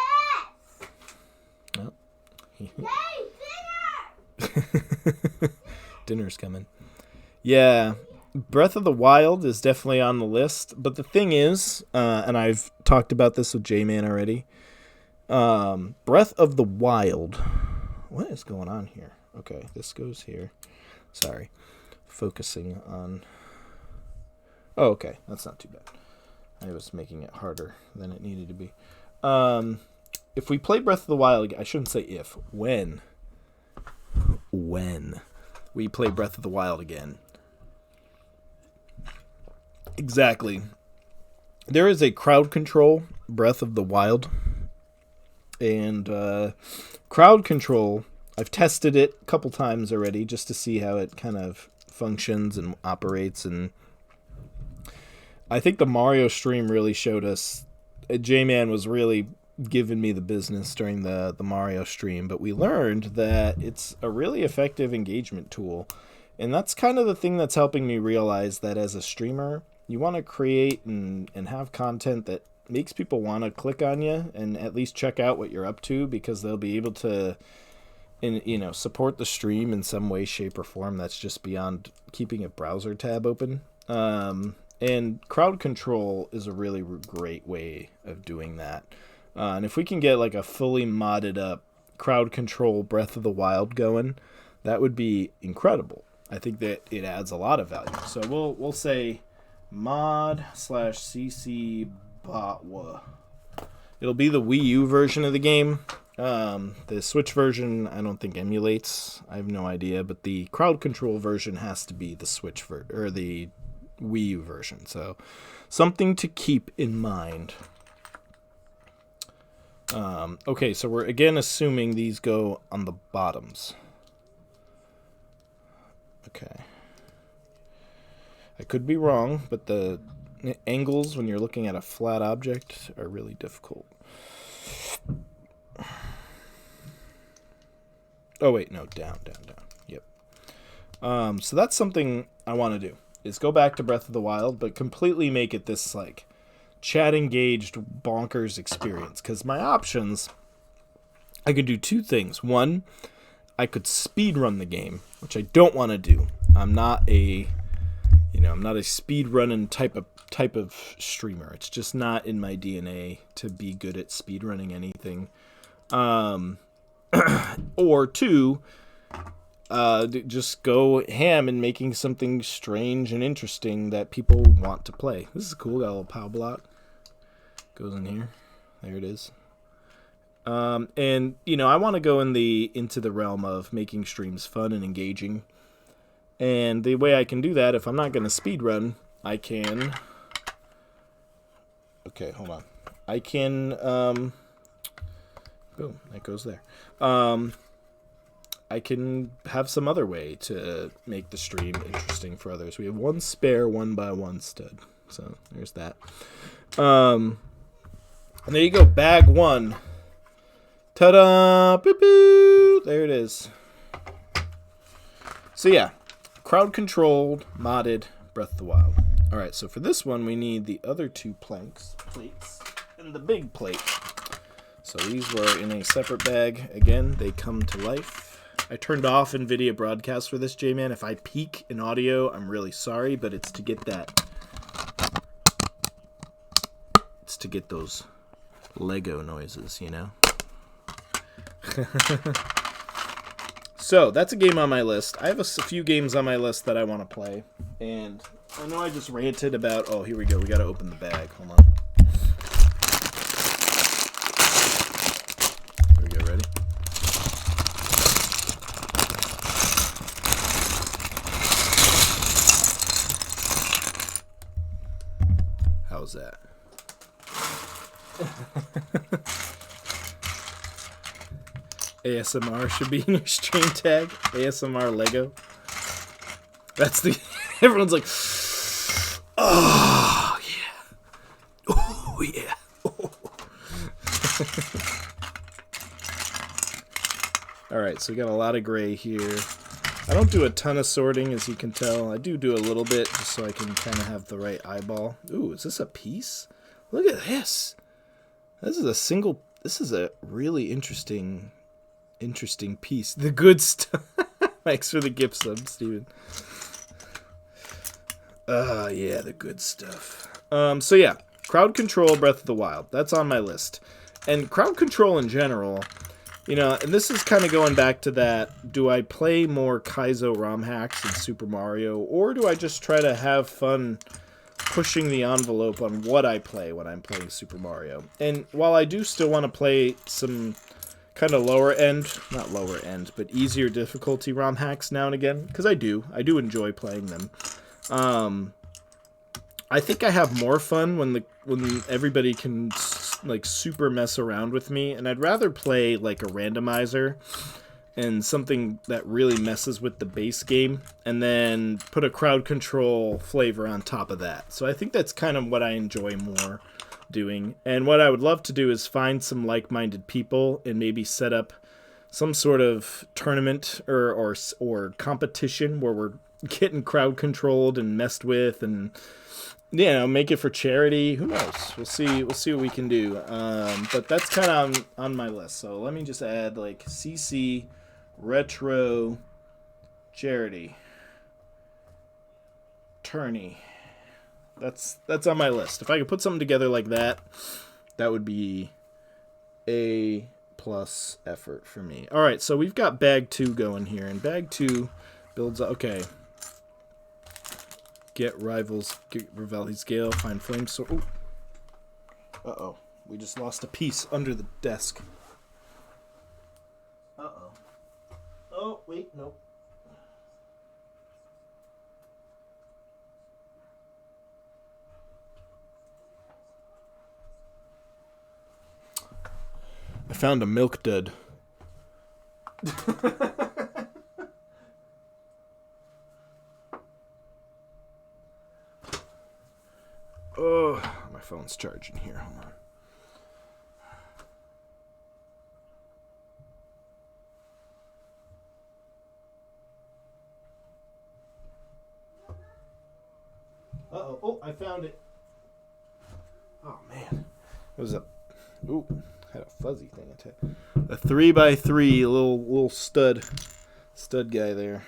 Oh. Yay, dinner! Dinner's coming. Yeah, Breath of the Wild is definitely on the list, but the thing is, and I've talked about this with J-Man already. Breath of the Wild. What is going on here? Okay, this goes here. Sorry. Focusing on. Oh, okay. That's not too bad. I was making it harder than it needed to be. If we play Breath of the Wild, I shouldn't say if. When we play Breath of the Wild again. Exactly. There is a crowd control Breath of the Wild. And crowd control, I've tested it a couple times already just to see how it kind of functions and operates, and I think the Mario stream really showed us. J-Man was really giving me the business during the Mario stream, but we learned that it's a really effective engagement tool, and that's kind of the thing that's helping me realize that as a streamer, you want to create and have content that makes people want to click on you and at least check out what you're up to, because they'll be able to support the stream in some way, shape, or form that's just beyond keeping a browser tab open. And crowd control is a really great way of doing that. And if we can get like a fully modded up crowd control Breath of the Wild going, that would be incredible. I think that it adds a lot of value. So we'll say mod/cc botwa. It'll be the Wii U version of the game. The Switch version I don't think emulates. I have no idea, but the crowd control version has to be the Switch or the Wii U version. So something to keep in mind. Okay, so we're again assuming these go on the bottoms. Okay. I could be wrong, but the angles when you're looking at a flat object are really difficult. Oh wait, no, down. Yep. So that's something I want to do, is go back to Breath of the Wild, but completely make it this like chat engaged bonkers experience. Because my options, I could do two things. One, I could speed run the game, which I don't want to do. I'm not a speed running type of streamer. It's just not in my DNA to be good at speed running anything. Or two, just go ham and making something strange and interesting that people want to play. This is cool. Got a little POW block. Goes in here. There it is. And I want to go into the realm of making streams fun and engaging. And the way I can do that, if I'm not going to speed run, I can. Okay, hold on. I can. Boom, that goes there. I can have some other way to make the stream interesting for others. We have one spare 1x1 stud. So there's that. And there you go, bag one. Ta-da! Boop-boo! There it is. So yeah, crowd-controlled, modded Breath of the Wild. All right, so for this one, we need the other two plates, and the big plate. So these were in a separate bag. Again, they come to life. I turned off NVIDIA Broadcast for this, J-Man. If I peak in audio, I'm really sorry, but it's to get that. It's to get those Lego noises, you know? So, that's a game on my list. I have a few games on my list that I want to play. And I know I just ranted about... Oh, here we go. We got to open the bag. Hold on. Here we go. Ready? How's that? ASMR should be in your stream tag. ASMR Lego. That's the... Everyone's like, oh, yeah. Oh, yeah. Oh. Alright, so we got a lot of gray here. I don't do a ton of sorting, as you can tell. I do a little bit, just so I can kind of have the right eyeball. Ooh, is this a piece? Look at this. This is a really interesting piece. The good stuff. Thanks for the gift sub, Steven. Yeah, the good stuff. So yeah, Crowd Control, Breath of the Wild. That's on my list. And Crowd Control in general, you know, and this is kind of going back to that, do I play more Kaizo ROM hacks in Super Mario, or do I just try to have fun pushing the envelope on what I play when I'm playing Super Mario? And while I do still want to play some kind of not lower end, but easier difficulty ROM hacks now and again, because I do enjoy playing them. I think I have more fun when everybody can like super mess around with me, and I'd rather play like a randomizer and something that really messes with the base game, and then put a crowd control flavor on top of that. So I think that's kind of what I enjoy more doing. And what I would love to do is find some like-minded people and maybe set up some sort of tournament or competition where we're getting crowd controlled and messed with, and you know, make it for charity. Who knows? We'll see what we can do. But that's kind of on my list. So let me just add like CC retro charity tourney. That's on my list. If I could put something together like that, that would be A+ effort for me. All right, so we've got bag 2 going here, and bag 2 builds up. Okay. Get Revali's Gale, find flame sword. Uh-oh. We just lost a piece under the desk. Uh-oh. Oh, wait, nope. I found a milk dud. Oh, my phone's charging here. Hold on. Uh-oh. Oh, I found it. Oh, man. It was had a fuzzy thing. A 3x3 little stud guy there.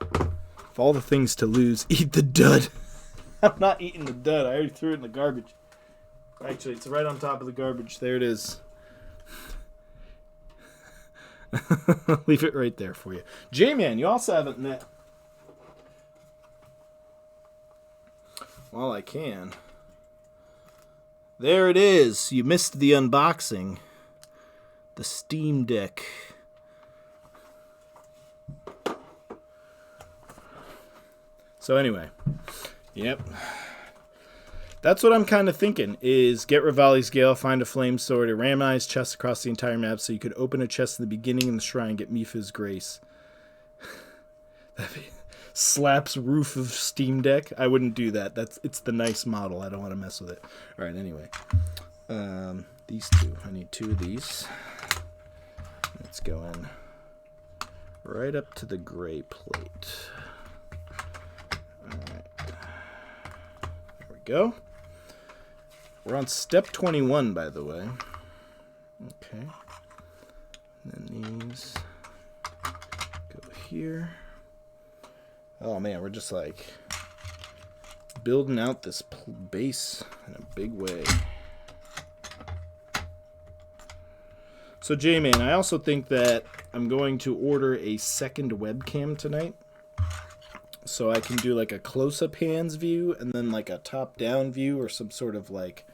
Of all the things to lose, eat the dud. I'm not eating the dud. I already threw it in the garbage. Actually, it's right on top of the garbage. There it is. Leave it right there for you. J-Man, you also haven't met. Well, I can. There it is. You missed the unboxing. The Steam Deck. So anyway, yep. That's what I'm kind of thinking, is get Revali's Gale, find a flame sword, a randomized chest across the entire map so you could open a chest in the beginning in the shrine, get Mipha's Grace. Slaps roof of Steam Deck. I wouldn't do that. It's the nice model. I don't want to mess with it. All right, anyway. These two. I need 2 of these. Let's go in right up to the gray plate. All right. There we go. We're on step 21, by the way. Okay. And then these go here. Oh, man, we're just, like, building out this base in a big way. So, J-Man, I also think that I'm going to order a second webcam tonight. So I can do like a close-up hands view and then like a top-down view or some sort of like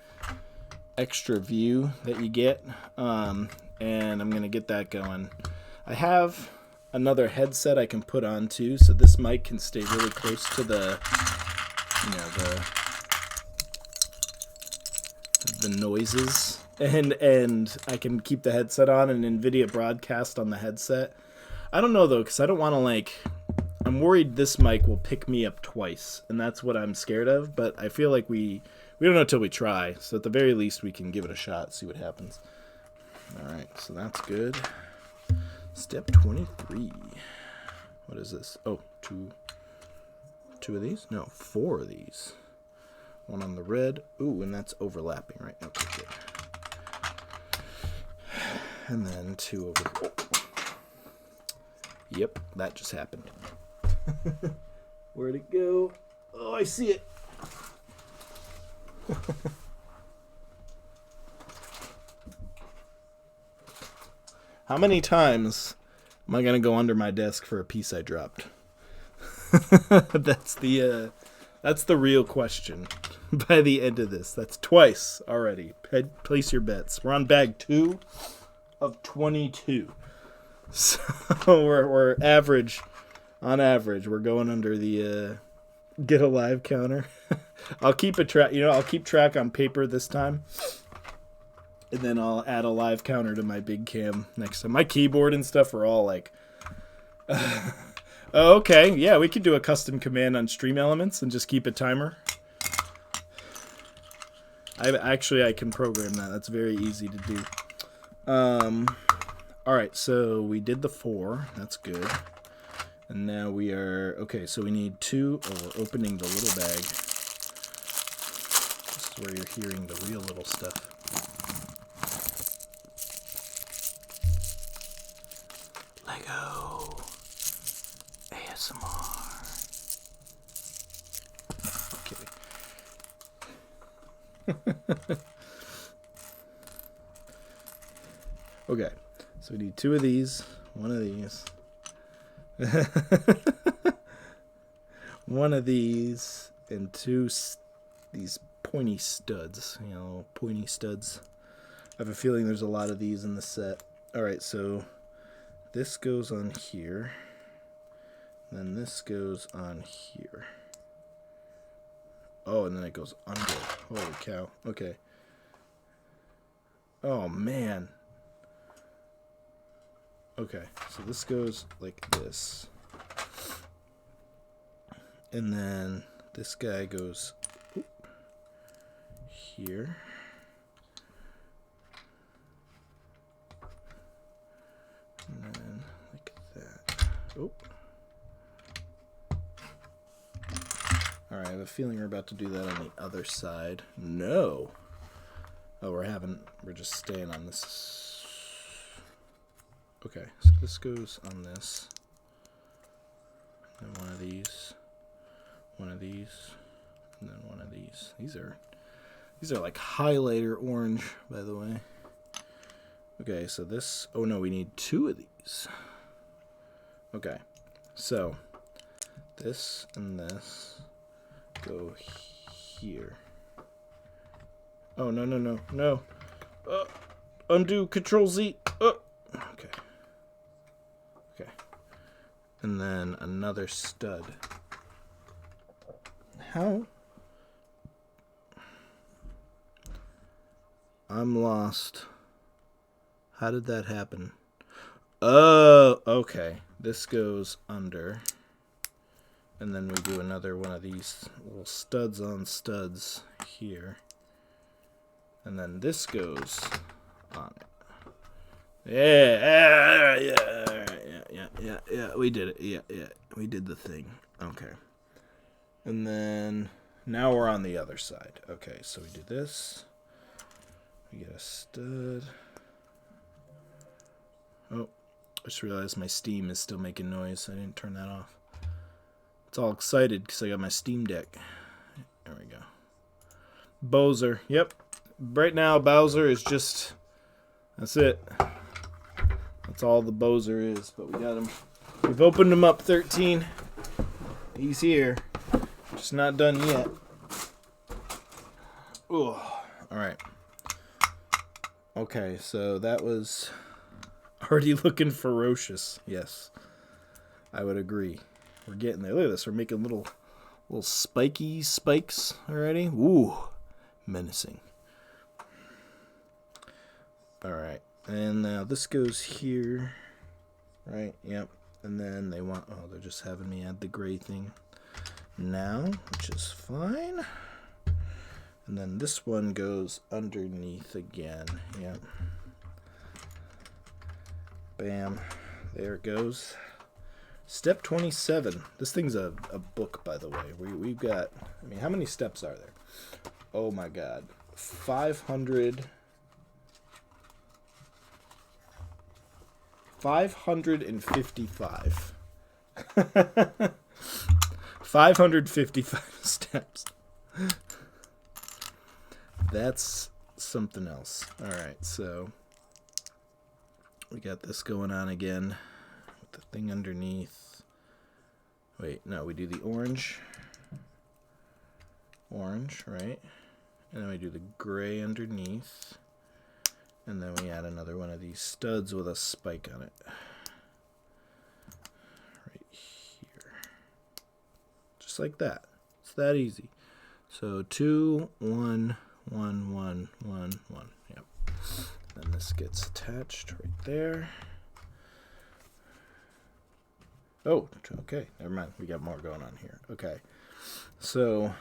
extra view that you get. And I'm going to get that going. I have another headset I can put on too, so this mic can stay really close to the, you know, the noises. And I can keep the headset on and NVIDIA broadcast on the headset. I don't know though, because I don't want to like... I'm worried this mic will pick me up twice, and that's what I'm scared of, but I feel like we don't know till we try, so at the very least we can give it a shot, see what happens. Alright, so that's good. Step 23. What is this? Oh, two of these? No, 4 of these. One on the red. Ooh, and that's overlapping, right? Okay, good. And then 2 over here. Oh. Yep, that just happened. Where'd it go? Oh, I see it. How many times am I going to go under my desk for a piece I dropped? That's the real question by the end of this. That's twice already. Place your bets. We're on bag 2 of 22. So we're average. On average, we're going under the get a live counter. I'll keep a track. I'll keep track on paper this time, and then I'll add a live counter to my big cam next time. My keyboard and stuff are all like, oh, okay, yeah, we could do a custom command on Stream Elements and just keep a timer. I can program that. That's very easy to do. All right, so we did the 4. That's good. And now we are... Okay, so we need 2... Oh, we're opening the little bag. This is where you're hearing the real little stuff. Lego ASMR. Okay. Okay, so we need 2 of these, 1 of these. One of these and 2 these pointy studs, pointy studs. I have a feeling there's a lot of these in the set. Alright, so this goes on here, then this goes on here. Oh, and then it goes under. Holy cow. Okay. Oh man. Okay, so this goes like this. And then this guy goes here. And then like that. Oh. Alright, I have a feeling we're about to do that on the other side. No. Oh, we're just staying on this. Okay, so this goes on this, and one of these, and then one of these. These are like highlighter orange, by the way. Okay, so this, oh no, we need 2 of these. Okay, so this and this go here. Oh, no. Undo, Control Z. Okay. And then another stud. How? I'm lost. How did that happen? Oh, okay. This goes under. And then we do another one of these little studs on studs here. And then this goes on it. Yeah, we did it. Yeah, we did the thing. Okay. And then now we're on the other side. Okay, so we do this, We get a stud. Oh, I just realized my Steam is still making noise. I didn't turn that off. It's all excited because I got my Steam Deck. There we go. Bowser. Yep. Right now, Bowser is just... That's it. That's all the Bowser is. But we got him. We've opened him up, 13. He's here. Just not done yet. Ooh. Alright. Okay, so that was already looking ferocious. Yes. I would agree. We're getting there. Look at this. We're making little spiky spikes already. Ooh. Menacing. Alright. And now this goes here. Right? Yep. And then they want... Oh, they're just having me add the gray thing now, which is fine. And then this one goes underneath again. Yep. Bam. There it goes. Step 27. This thing's a book, by the way. We've got... I mean, how many steps are there? Oh, my God. 555. 555 steps. That's something else. Alright, so we got this going on again with the thing underneath. Wait, no, we do the orange. Orange, right? And then we do the gray underneath. And then we add another one of these studs with a spike on it. Right here. Just like that. It's that easy. So 2, 1, 1, 1, 1, 1. Yep. Then this gets attached right there. Oh, okay. Never mind. We got more going on here. Okay. So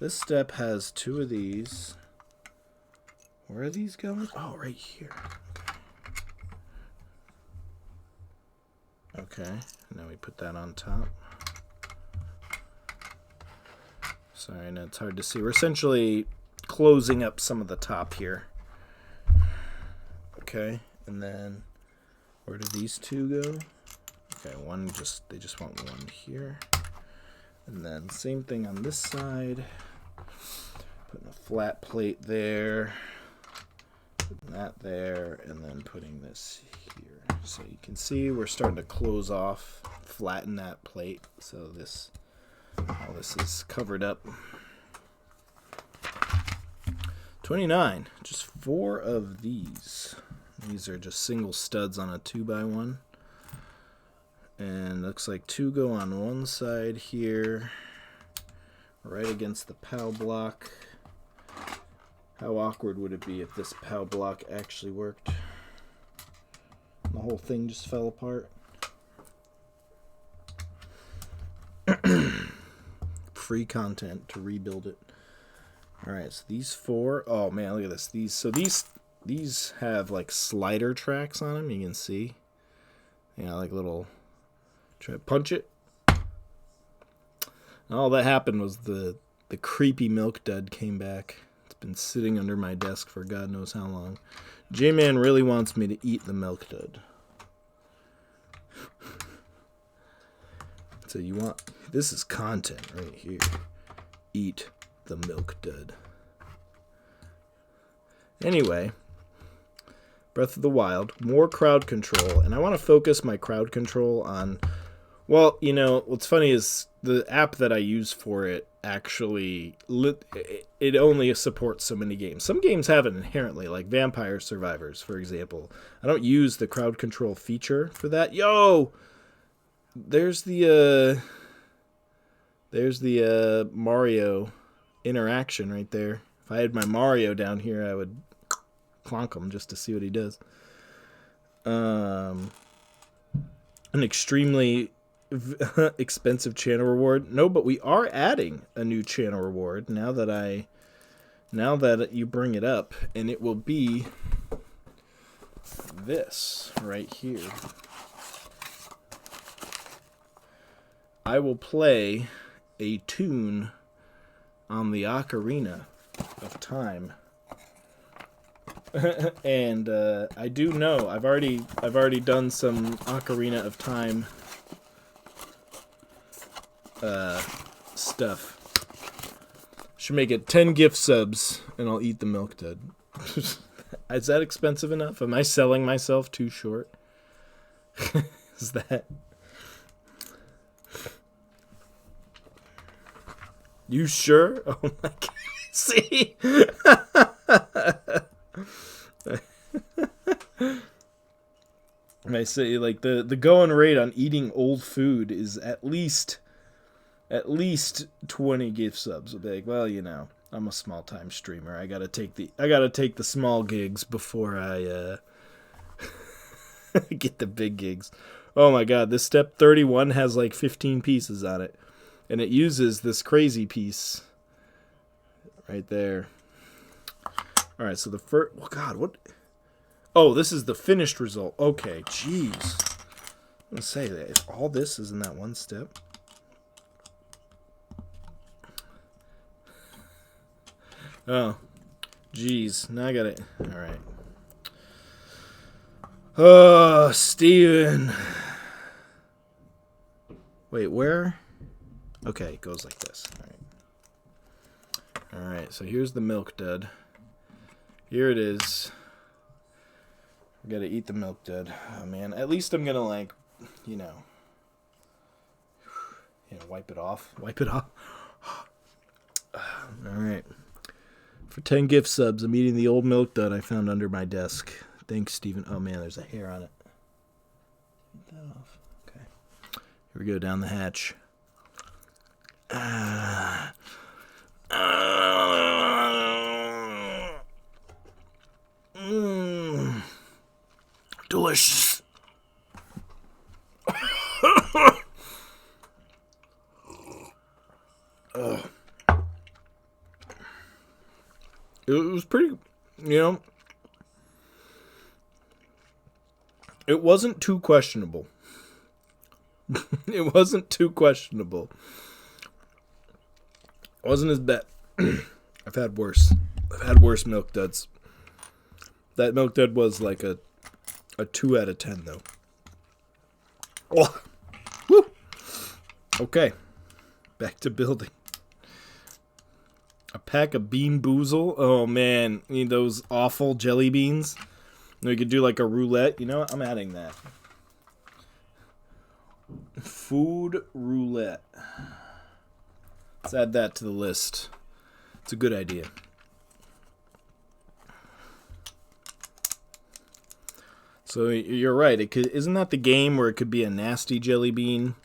this step has 2 of these. Where are these going? Oh, right here. Okay. And then we put that on top. Sorry, no, it's hard to see. We're essentially closing up some of the top here. Okay. And then where do these 2 go? Okay, they just want one here. And then same thing on this side. Putting a flat plate there. Putting that there, and then putting this here. So you can see we're starting to close off, flatten that plate, so all this is covered up. 29, just 4 of these. These are just single studs on a 2x1. And looks like 2 go on one side here, right against the POW block. How awkward would it be if this POW block actually worked? The whole thing just fell apart. Free content to rebuild it. Alright, so these 4... Oh man, look at this. These have like slider tracks on them, you can see. Yeah, like little... Try to punch it. And all that happened was the creepy milk dud came back. Been sitting under my desk for God knows how long. J-Man really wants me to eat the milk dud. So you want... This is content right here. Eat the milk dud. Anyway. Breath of the Wild. More crowd control. And I want to focus my crowd control on... Well, you know, what's funny is the app that I use for it actually, it only supports so many games. Some games have it inherently, like Vampire Survivors, for example. I don't use the crowd control feature for that. Yo! There's the Mario interaction right there. If I had my Mario down here, I would clonk him just to see what he does. An extremely expensive channel reward. No, but we are adding a new channel reward now that you bring it up, and it will be this right here. I will play a tune on the Ocarina of Time And I do know I've already done some Ocarina of Time stuff. Should make it 10 gift subs, and I'll eat the Milk Dud. Is that expensive enough? Am I selling myself too short? Is that... You sure? Oh my god. See? I say, like, the going rate on eating old food is at least 20 gift subs. I'll be like, well, you know, I'm a small time streamer. I gotta take the small gigs before I get the big gigs. Oh my god, this step 31 has like 15 pieces on it. And it uses this crazy piece right there. Alright, so the first... Oh, God, what... Oh, this is the finished result. Okay, jeez. I'm going to say that if all this is in that one step... Oh, jeez. Now I got it. Alright. Oh, Steven. Wait, where... Okay, it goes like this. Alright, so here's the Milk Dud. Here it is. We gotta eat the Milk Dud. Oh man, at least I'm gonna, like, you know, wipe it off. Wipe it off. Alright. For 10 gift subs, I'm eating the old Milk Dud I found under my desk. Thanks, Steven. Oh man, there's a hair on it. Get that off. Okay. Here we go, down the hatch. Delicious. It was pretty, you know, it wasn't too questionable. It wasn't too questionable. It wasn't as bad. I've had worse. I've had worse Milk Duds. That Milk Dud was like a 2 out of 10, though. Oh. Woo. Okay. Back to building. A pack of Bean Boozle. Oh, man. You need those awful jelly beans. We could do like a roulette. You know what? I'm adding that. Food roulette. Let's add that to the list. It's a good idea. So you're right. It could, isn't that the game where it could be a nasty jelly bean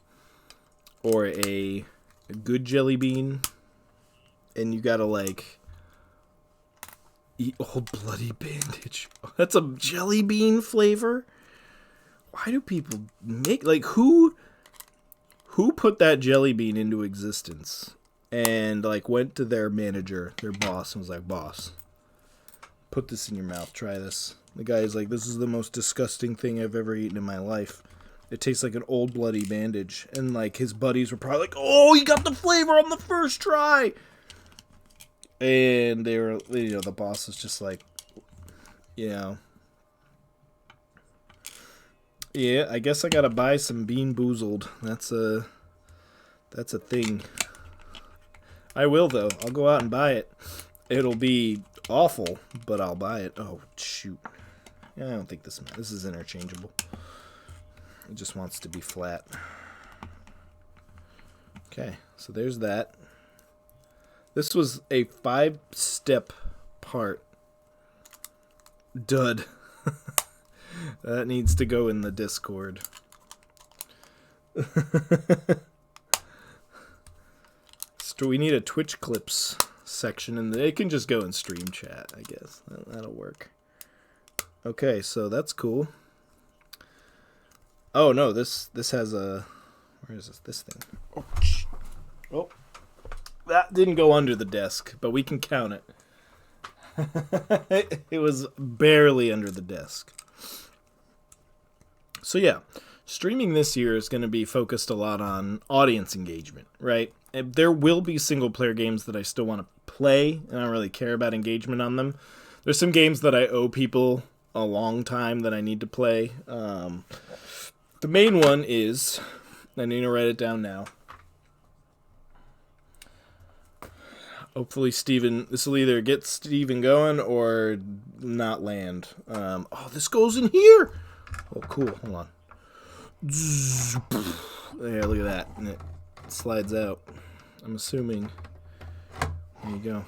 or a good jelly bean, and you gotta like eat old bloody bandage? That's a jelly bean flavor. Why do people make, like, who put that jelly bean into existence and like went to their manager, their boss, and was like, boss, put this in your mouth, try this. The guy is like, this is the most disgusting thing I've ever eaten in my life. It tastes like an old bloody bandage. And like his buddies were probably like, oh, he got the flavor on the first try. And they were, you know, the boss was just like, you know, yeah, I guess I gotta buy some Bean Boozled. That's a thing. I will, though. I'll go out and buy it. It'll be awful, but I'll buy it. Oh, shoot. Yeah, I don't think this is interchangeable. It just wants to be flat. Okay, so there's that. This was a 5-step part. Dud. That needs to go in the Discord. So we need a Twitch clips section, and it can just go in stream chat, I guess. That'll work. Okay, so that's cool. Oh no, this has a, where is this thing? Oh, that didn't go under the desk, but we can count it. It was barely under the desk. So yeah, streaming this year is going to be focused a lot on audience engagement, right? And there will be single player games that I still want to play, and I don't really care about engagement on them. There's some games that I owe people a long time that I need to play. The main one is, I need to write it down now. Hopefully this will either get Steven going or not land. Oh, this goes in here! Oh, cool. Hold on. Yeah, look at that. And it slides out. I'm assuming. There you go.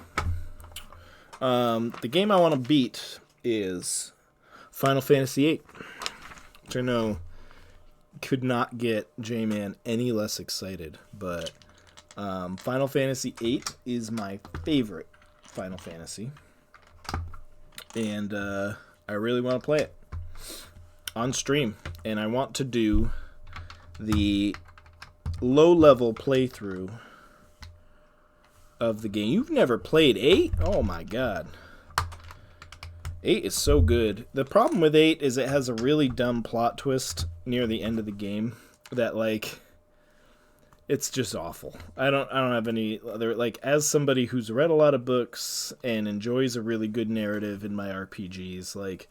The game I want to beat is Final Fantasy VIII, which I know could not get J-Man any less excited, but Final Fantasy VIII is my favorite Final Fantasy, and I really want to play it on stream, and I want to do the low-level playthrough of the game. You've never played 8? Oh my god. 8 is so good. The problem with 8 is it has a really dumb plot twist near the end of the game that, like, it's just awful. I don't have any other, like, as somebody who's read a lot of books and enjoys a really good narrative in my RPGs, like,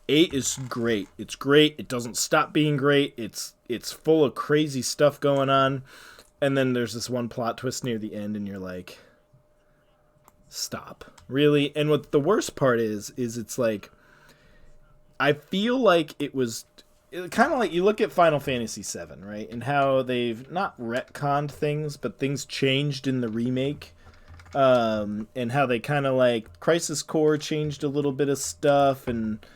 8 is great. It's great. It doesn't stop being great. It's full of crazy stuff going on. And then there's this one plot twist near the end, and you're like, stop. Really? And what the worst part is it's like, I feel like it was kind of like, you look at Final Fantasy VII, right? And how they've not retconned things, but things changed in the remake. And how they kind of like, Crisis Core changed a little bit of stuff, and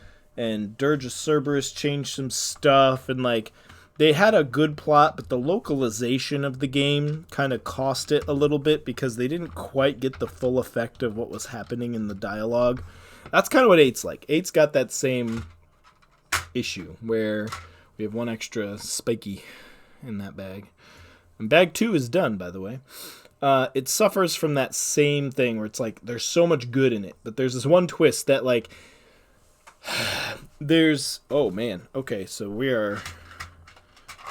Dirge of Cerberus changed some stuff, and like, they had a good plot, but the localization of the game kind of cost it a little bit because they didn't quite get the full effect of what was happening in the dialogue. That's kind of what 8's like. 8's got that same issue where we have one extra spiky in that bag. And bag 2 is done, by the way. It suffers from that same thing where it's like there's so much good in it, but there's this one twist that, like, there's... Oh, man. Okay, so we're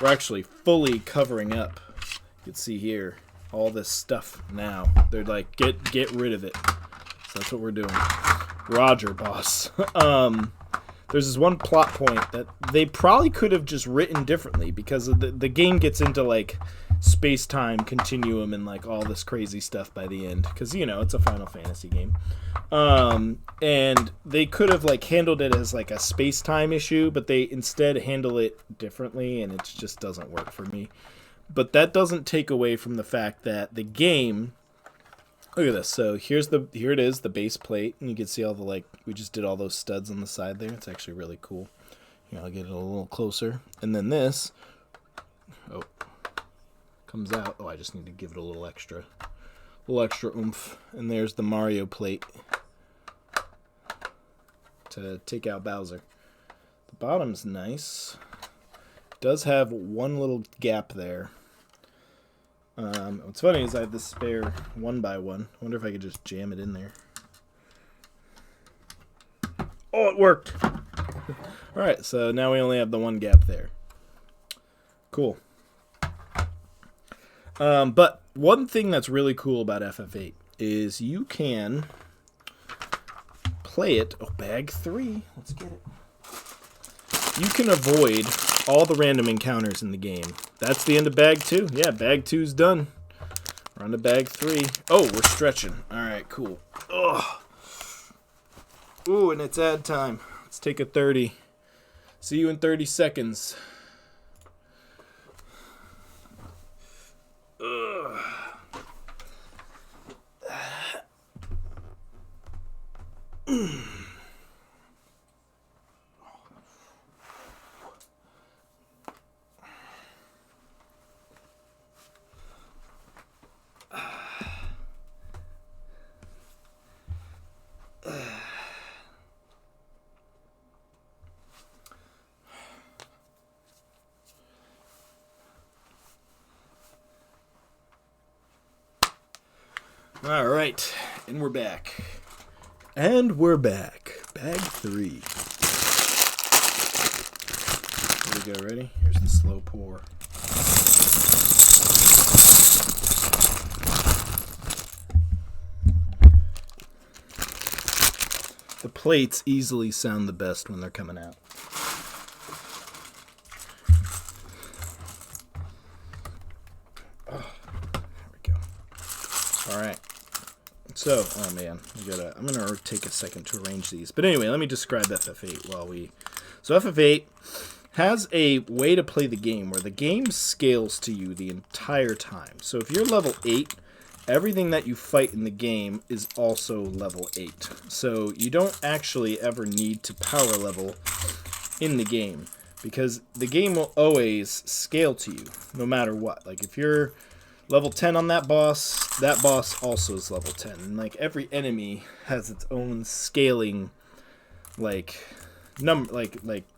actually fully covering up. You can see here all this stuff now. They're like, get rid of it. So that's what we're doing. Roger, boss. There's this one plot point that they probably could have just written differently, because the game gets into like space-time continuum and like all this crazy stuff by the end, because, you know, it's a Final Fantasy game. And they could have like handled it as like a space-time issue, but they instead handle it differently, and it just doesn't work for me. But that doesn't take away from the fact that the game, look at this. So here it is, the base plate, and you can see all the, like, we just did all those studs on the side there. It's actually really cool. Here, I'll get it a little closer. And then this, comes out. Oh, I just need to give it a little extra oomph. And there's the Mario plate to take out Bowser. The bottom's nice. It does have one little gap there. What's funny is I have this spare 1x1. I wonder if I could just jam it in there. Oh, it worked! Alright, so now we only have the one gap there. Cool. But one thing that's really cool about FF8 is you can play it. Oh, bag 3. Let's get it. You can avoid all the random encounters in the game. That's the end of bag 2. Yeah, bag 2's done. We're on to bag 3. Oh, we're stretching. Alright, cool. Ugh. Ooh, and it's ad time. Let's take a 30. See you in 30 seconds. Ugh. All right, and we're back. And we're back. Bag 3. Here we go, ready? Here's the slow pour. the plates easily sound the best when they're coming out. Oh, there we go. All right. So, oh man, I'm gonna take a second to arrange these. But anyway, let me describe FF8 while we. So FF8 has a way to play the game where the game scales to you the entire time. So if you're level 8, everything that you fight in the game is also level 8. So you don't actually ever need to power level in the game because the game will always scale to you no matter what. Like if you're level 10 on that boss also is level 10. And like every enemy has its own scaling like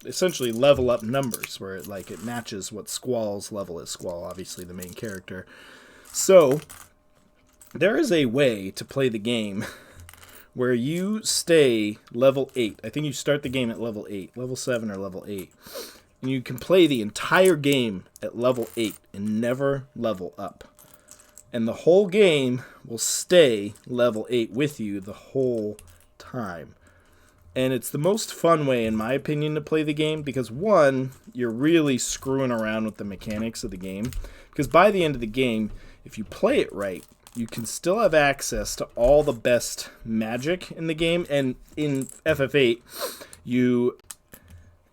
essentially level up numbers where it matches what Squall's level is. Squall, obviously the main character. So there is a way to play the game where you stay level 8. I think you start the game at level 8, level 7 or level 8. And you can play the entire game at level 8 and never level up. And the whole game will stay level 8 with you the whole time. And it's the most fun way, in my opinion, to play the game because, one, you're really screwing around with the mechanics of the game. Because by the end of the game, if you play it right, you can still have access to all the best magic in the game. And in FF8,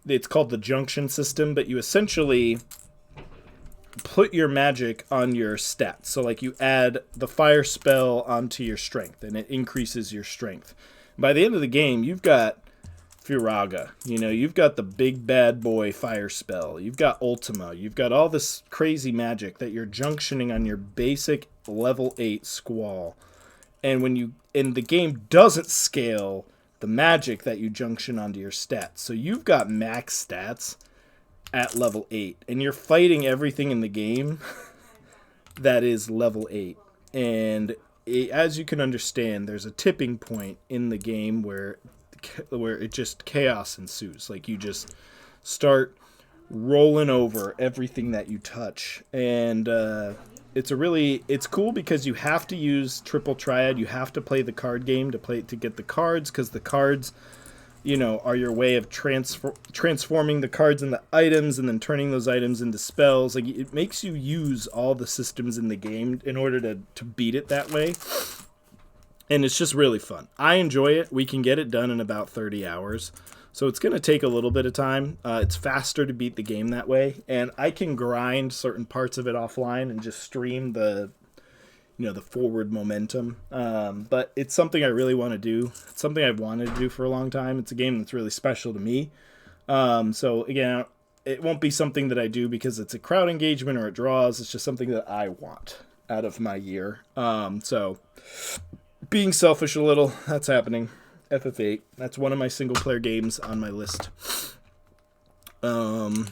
it's called the junction system, but you essentially put your magic on your stats. So like you add the fire spell onto your strength, and it increases your strength. By the end of the game, you've got Firaga, you've got the big bad boy fire spell, you've got Ultima, you've got all this crazy magic that you're junctioning on your basic level 8 Squall. And the game doesn't scale the magic that you junction onto your stats. So you've got max stats at level 8, and you're fighting everything in the game that is level 8. And as you can understand, there's a tipping point in the game where it just chaos ensues. Like you just start rolling over everything that you touch, and it's cool because you have to use triple triad. You have to play the card game to get the cards, because the cards are your way of transforming the cards into items and then turning those items into spells. Like it makes you use all the systems in the game in order to beat it that way. And it's just really fun. I enjoy it. We can get it done in about 30 hours. So it's going to take a little bit of time. It's faster to beat the game that way. And I can grind certain parts of it offline and just stream the forward momentum. But it's something I really want to do. It's something I've wanted to do for a long time. It's a game that's really special to me. So again, it won't be something that I do because it's a crowd engagement or it draws. It's just something that I want out of my year. So being selfish a little, that's happening. FF8. That's one of my single player games on my list. But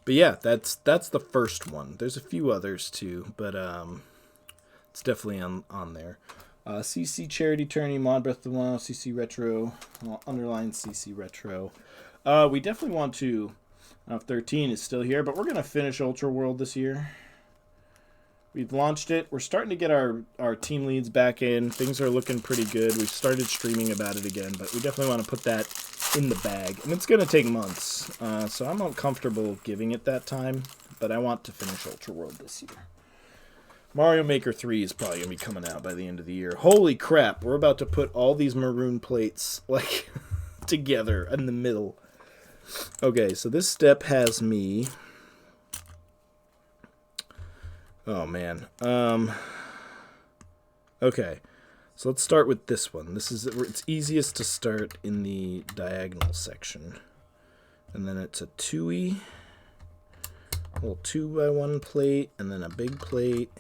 yeah, that's the first one. There's a few others too, but it's definitely on there. CC Charity Tourney, Mod Breath of the Wild, CC Retro, underline CC Retro. We definitely want to. 13 is still here, but we're gonna finish Ultra World this year. We've launched it. We're starting to get our team leads back in. Things are looking pretty good. We've started streaming about it again, but we definitely want to put that in the bag. And it's going to take months, so I'm not comfortable giving it that time, but I want to finish Ultra World this year. Mario Maker 3 is probably going to be coming out by the end of the year. Holy crap, we're about to put all these maroon plates like together in the middle. Okay, so this step has me... Oh, man. Okay. So let's start with this one. It's easiest to start in the diagonal section. And then it's a 2E. A little 2x1 plate, and then a big plate.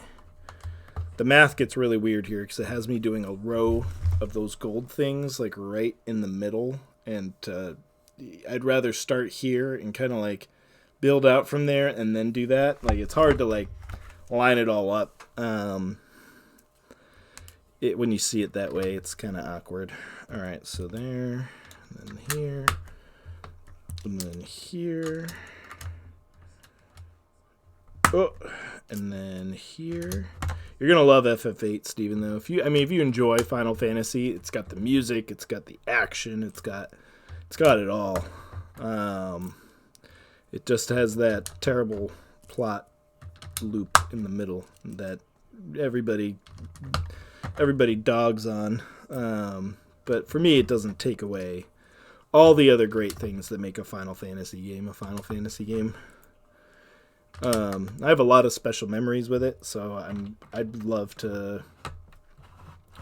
The math gets really weird here because it has me doing a row of those gold things, like right in the middle. And I'd rather start here and kind of like build out from there and then do that. Like, it's hard to like line it all up. When you see it that way, it's kind of awkward. All right, so there, and then here, and then here. Oh, and then here. You're gonna love FF8, Steven, though. If you enjoy Final Fantasy, it's got the music, it's got the action, it's got it all. It just has that terrible plot loop in the middle that everybody dogs on. But for me, it doesn't take away all the other great things that make a Final Fantasy game a Final Fantasy game. I have a lot of special memories with it, so I'd love to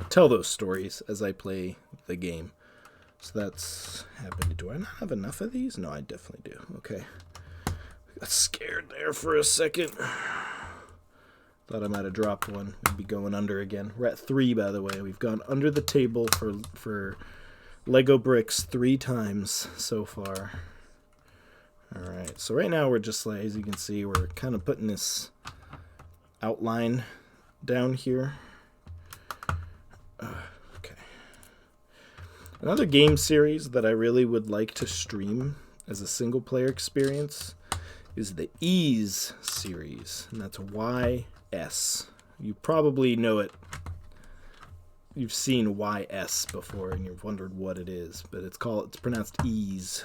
tell those stories as I play the game. So that's happening. Do I not have enough of these? No, I definitely do. Okay. Got scared there for a second. Thought I might have dropped one. We'd be going under again. We're at 3, by the way. We've gone under the table for Lego bricks 3 times so far. Alright, so right now we're just like, as you can see, we're kind of putting this outline down here. Okay. Another game series that I really would like to stream as a single player experience is the Ys series, and that's YS. You probably know it. You've seen YS before and you've wondered what it is, but it's pronounced Ys.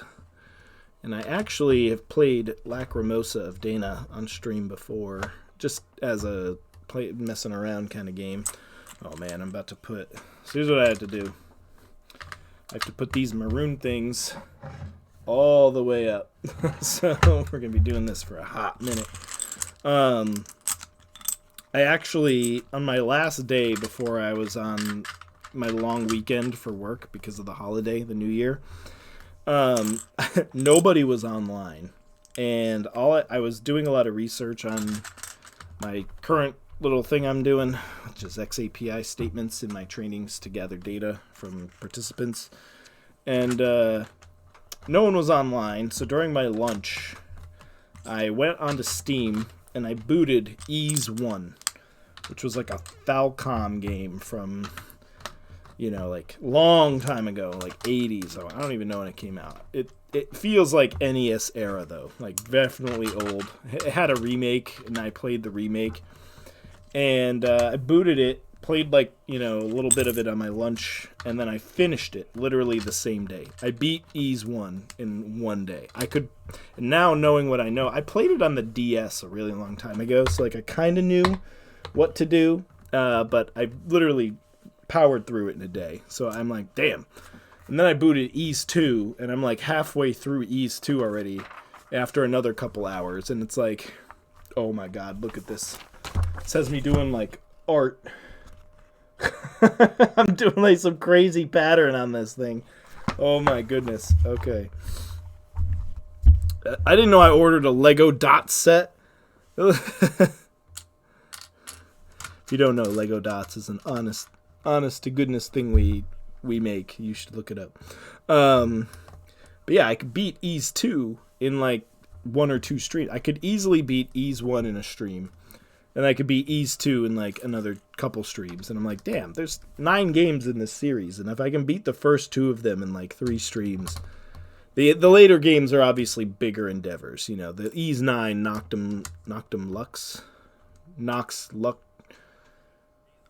And I actually have played Lacrimosa of Dana on stream before, just as a messing around kind of game. Oh man, I'm about to so here's what I have to do. I have to put these maroon things all the way up. So we're going to be doing this for a hot minute. I actually, on my last day before I was on my long weekend for work because of the holiday, the New Year, nobody was online, and I was doing a lot of research on my current little thing I'm doing, which is XAPI statements in my trainings to gather data from participants, and no one was online. So during my lunch, I went onto Steam and I booted Ys 1, which was like a Falcom game from, like long time ago, like 80s. So I don't even know when it came out. It feels like NES era though, like definitely old. It had a remake, and I played the remake, and I booted it, played a little bit of it on my lunch, and then I finished it literally the same day. I beat Ys 1 in one day. And now knowing what I know, I played it on the DS a really long time ago, so I kind of knew what to do, but I literally powered through it in a day. So I'm like, damn. And then I booted Ys 2, and I'm halfway through Ys 2 already after another couple hours, and it's like, oh my god, look at this. It says me doing art. I'm doing some crazy pattern on this thing. Oh my goodness. Okay. I didn't know I ordered a Lego Dots set. If you don't know, Lego Dots is an honest to goodness thing we make. You should look it up. But yeah, I could beat Ys 2 in 1 or 2 streams. I could easily beat Ys 1 in a stream. And I could beat Ys 2 in another couple streams. And I'm like, damn, there's 9 games in this series. And if I can beat the first 2 of them in 3 streams. The later games are obviously bigger endeavors. The Ys 9 Noctum Lux. Nox Luck.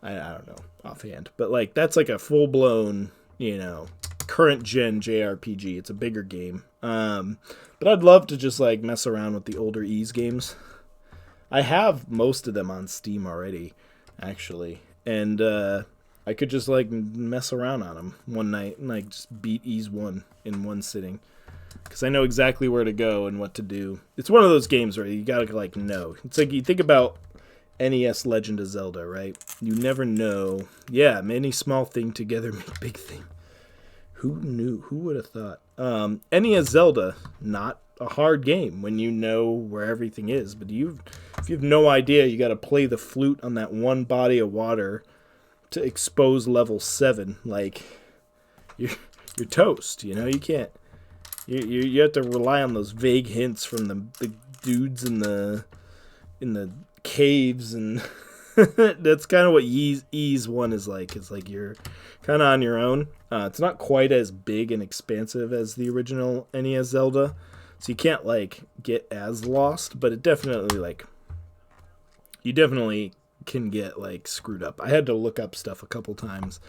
I don't know offhand. But that's a full blown, current gen JRPG. It's a bigger game. But I'd love to just mess around with the older Ys games. I have most of them on Steam already, actually, and I could just mess around on them one night and just beat Ys 1 in one sitting, because I know exactly where to go and what to do. It's one of those games where you gotta know. It's you think about NES Legend of Zelda, right? You never know. Yeah, many small thing together make big thing. Who knew? Who would have thought? NES Zelda, not a hard game when you know where everything is, but if you have no idea, you got to play the flute on that one body of water to expose level 7. You're toast. You can't. You have to rely on those vague hints from the dudes in the caves, and that's kind of what Ys 1 is like. It's you're kind of on your own. It's not quite as big and expansive as the original NES Zelda. So you can't get as lost, but it definitely you definitely can get like screwed up. I had to look up stuff a couple times,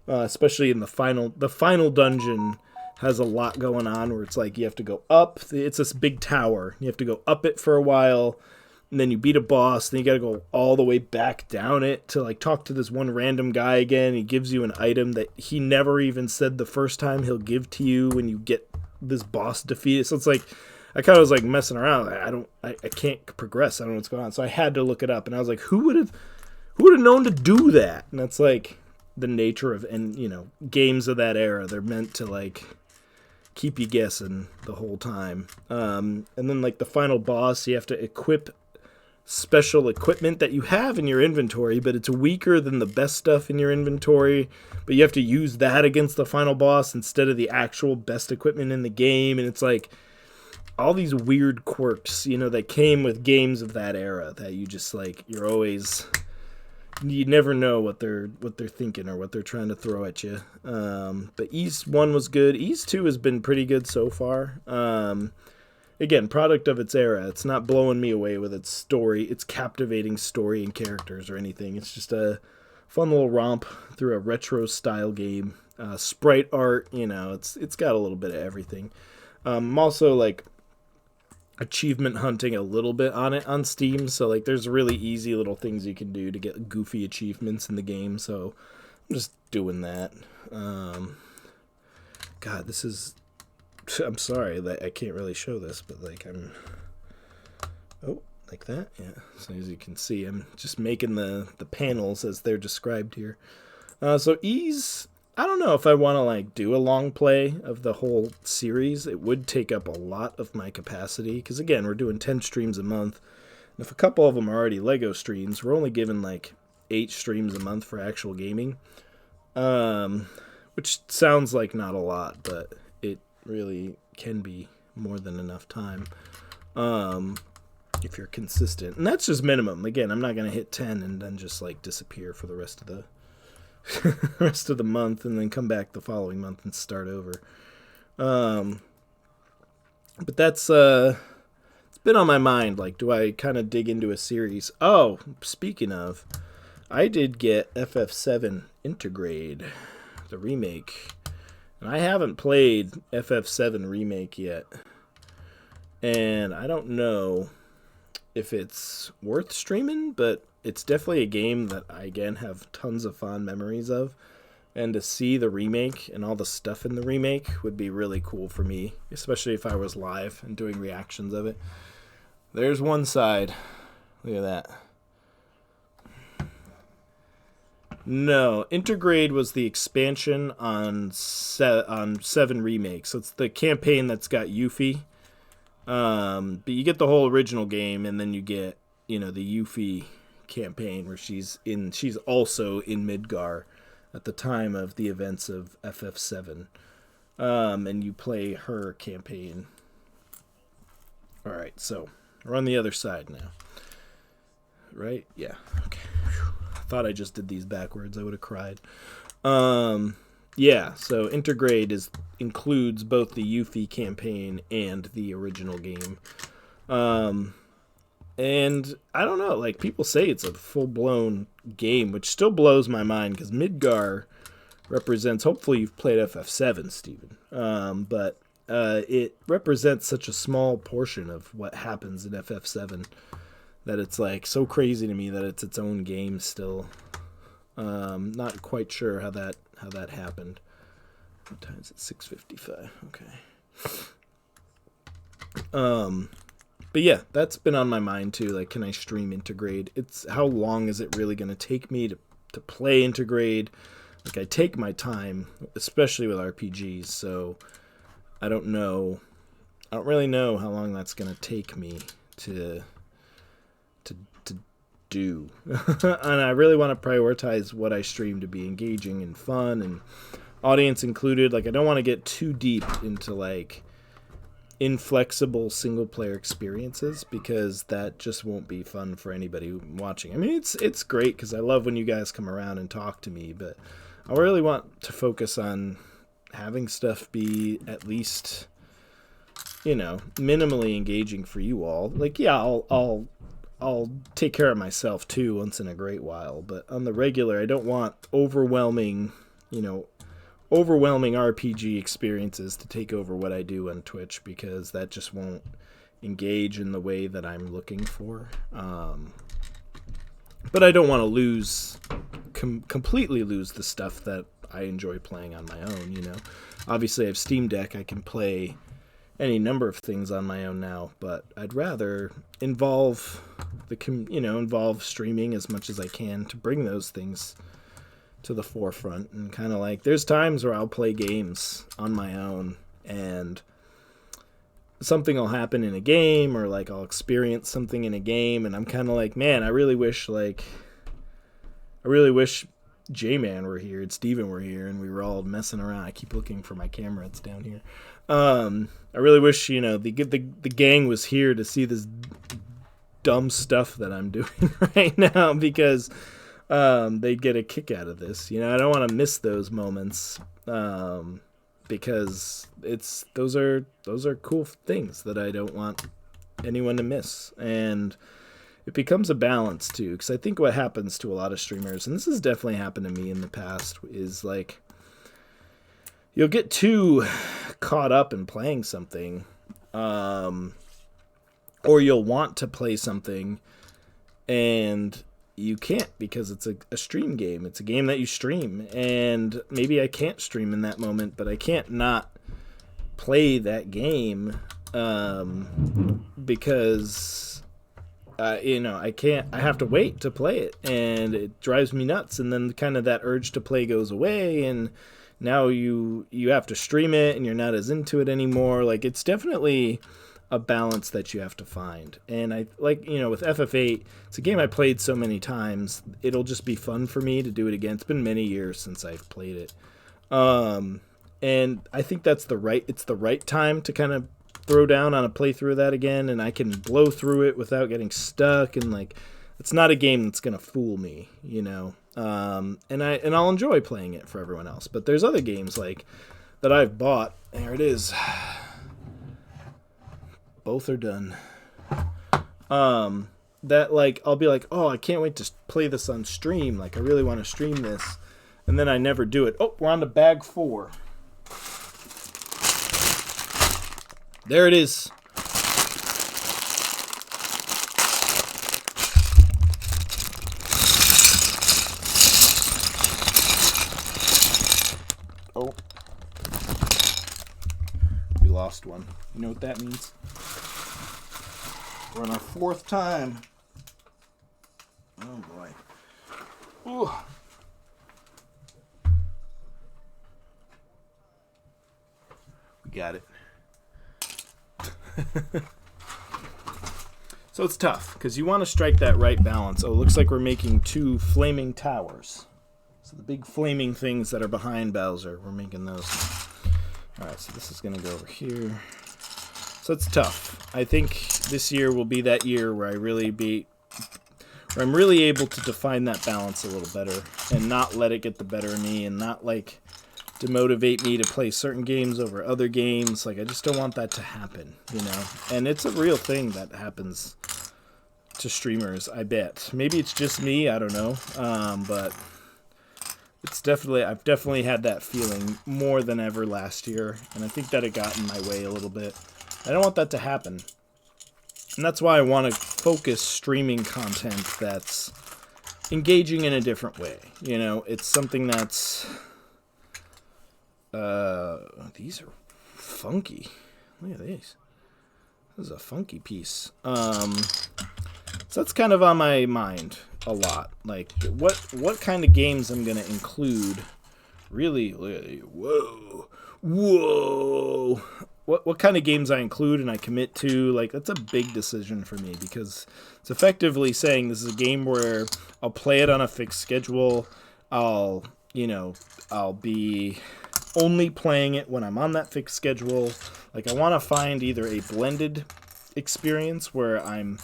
especially in the final. The final dungeon has a lot going on where it's like you have to go up. It's this big tower. You have to go up it for a while, and then you beat a boss. Then you got to go all the way back down it to like talk to this one random guy again. He gives you an item that he never even said the first time he'll give to you when you get this boss defeated. So it's like I kind of was like messing around. I can't progress. I don't know what's going on. So I had to look it up, and I was like, who would have known to do that? And that's like the nature of, and you know, games of that era. They're meant to like keep you guessing the whole time. And then like the final boss, you have to equip special equipment that you have in your inventory, but it's weaker than the best stuff in your inventory. But you have to use that against the final boss instead of the actual best equipment in the game. And it's like all these weird quirks, you know, that came with games of that era that you just like, you never know what they're thinking or what they're trying to throw at you. But Ys 1 was good. Ys 2 has been pretty good so far. Again, product of its era. It's not blowing me away with its story, its captivating story and characters or anything. It's just a fun little romp through a retro style game. Sprite art, you know, it's got a little bit of everything. I'm also like achievement hunting a little bit on it on Steam, so like there's really easy little things you can do to get goofy achievements in the game, so I'm just doing that. God, this is, I'm sorry that I can't really show this, but like like that, yeah. So as you can see, I'm just making the panels as they're described here. So Ys, I don't know if I want to like do a long play of the whole series. It would take up a lot of my capacity because again, we're doing 10 streams a month. And if a couple of them are already Lego streams, we're only given like 8 streams a month for actual gaming. Which sounds like not a lot, but it really can be more than enough time. If you're consistent. And that's just minimum. Again, I'm not going to hit 10 and then just like disappear for the rest of the month and then come back the following month and start over. But that's it's been on my mind, like, do I kind of dig into a series? Oh, speaking of, I did get FF7 Intergrade, the remake, and I haven't played FF7 remake yet, and I don't know if it's worth streaming, but it's definitely a game that I, again, have tons of fond memories of. And to see the remake and all the stuff in the remake would be really cool for me, especially if I was live and doing reactions of it. There's one side. Look at that. No, Intergrade was the expansion on 7 Remake. So it's the campaign that's got Yuffie. But you get the whole original game, and then you get, you know, the Yuffie campaign where she's also in Midgar at the time of the events of FF7, and you play her campaign. All right, so we're on the other side now, right? Yeah. Okay. I thought I just did these backwards. I would have cried. Yeah. So Intergrade includes both the Yuffie campaign and the original game. And I don't know, like, people say it's a full-blown game, which still blows my mind, because Midgar represents, hopefully you've played FF7, Steven, but it represents such a small portion of what happens in FF7 that it's, like, so crazy to me that it's its own game still. Not quite sure how that happened. What time is it? 6:55. Okay. But yeah, that's been on my mind too. Like, can I stream Intergrade? It's how long is it really going to take me to play Intergrade? Like, I take my time, especially with RPGs, so I don't know. I don't really know how long that's going to take me to do. And I really want to prioritize what I stream to be engaging and fun and audience included. Like, I don't want to get too deep into, like, inflexible single player experiences, because that just won't be fun for anybody watching. I mean, it's great because I love when you guys come around and talk to me, but I really want to focus on having stuff be at least, you know, minimally engaging for you all. Like, yeah, I'll I'll take care of myself too once in a great while. But on the regular, I don't want overwhelming RPG experiences to take over what I do on Twitch, because that just won't engage in the way that I'm looking for. But I don't want to completely lose the stuff that I enjoy playing on my own, Obviously, I have Steam Deck. I can play any number of things on my own now, but I'd rather involve streaming as much as I can to bring those things to the forefront. And kind of like, there's times where I'll play games on my own and something will happen in a game, or like I'll experience something in a game, and I'm kind of like, man, I really wish J-Man were here and Steven were here and we were all messing around. I keep looking for my camera. It's down here. I really wish, the gang was here to see this dumb stuff that I'm doing right now, because they'd get a kick out of this. I don't want to miss those moments, because those are cool things that I don't want anyone to miss. And it becomes a balance too, because I think what happens to a lot of streamers, and this has definitely happened to me in the past, is like you'll get too caught up in playing something, or you'll want to play something and you can't, because it's a stream game. It's a game that you stream, and maybe I can't stream in that moment, but I can't not play that game, because I can't. I have to wait to play it, and it drives me nuts. And then kind of that urge to play goes away, and now you have to stream it, and you're not as into it anymore. Like, it's definitely a balance that you have to find. And I like, with FF8, it's a game I played so many times. It'll just be fun for me to do it again. It's been many years since I've played it, and I think it's the right time to kind of throw down on a playthrough of that again, and I can blow through it without getting stuck, and like, it's not a game that's gonna fool me, and I'll enjoy playing it for everyone else. But there's other games like that I've bought. There it is. Both are done. That like, I'll be like, oh, I can't wait to play this on stream. Like, I really want to stream this, and then I never do it. Oh, we're on to bag 4. There it is. Oh. We lost one. You know what that means? We're on our 4th time. Oh boy. Ooh. We got it. So it's tough, because you want to strike that right balance. Oh, it looks like we're making 2 flaming towers. So the big flaming things that are behind Bowser, we're making those. Alright, so this is going to go over here. So it's tough. I think this year will be that year where I'm really able to define that balance a little better, and not let it get the better of me, and not like demotivate me to play certain games over other games. Like, I just don't want that to happen, And it's a real thing that happens to streamers, I bet. Maybe it's just me, I don't know. But I've definitely had that feeling more than ever last year, and I think that it got in my way a little bit. I don't want that to happen. And that's why I want to focus streaming content that's engaging in a different way. It's something that's these are funky. Look at these. This is a funky piece. So that's kind of on my mind a lot. Like, what kind of games I'm gonna include. Really, whoa. What kind of games I include and I commit to. Like, that's a big decision for me, because it's effectively saying this is a game where I'll play it on a fixed schedule. I'll be only playing it when I'm on that fixed schedule. Like, I want to find either a blended experience where I'm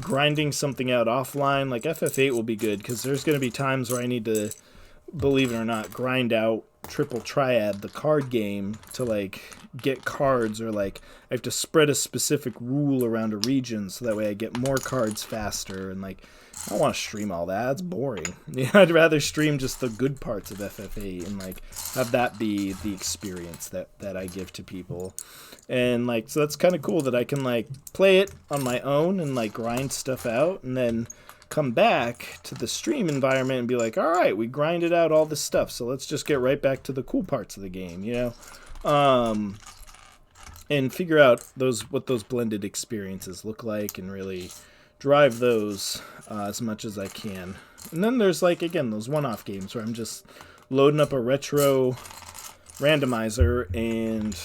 grinding something out offline. Like, FF8 will be good, because there's going to be times where I need to, believe it or not, grind out Triple Triad, the card game, to like get cards, or like I have to spread a specific rule around a region so that way I get more cards faster. And like I don't want to stream all that. That's boring. Yeah, I'd rather stream just the good parts of FF8 and like have that be the experience that I give to people. And like, so that's kind of cool that I can like play it on my own and like grind stuff out, and then come back to the stream environment and be like, all right, we grinded out all this stuff, so let's just get right back to the cool parts of the game, you know? And figure out what those blended experiences look like, and really drive those as much as I can. And then there's like, again, those one-off games where I'm just loading up a retro randomizer and,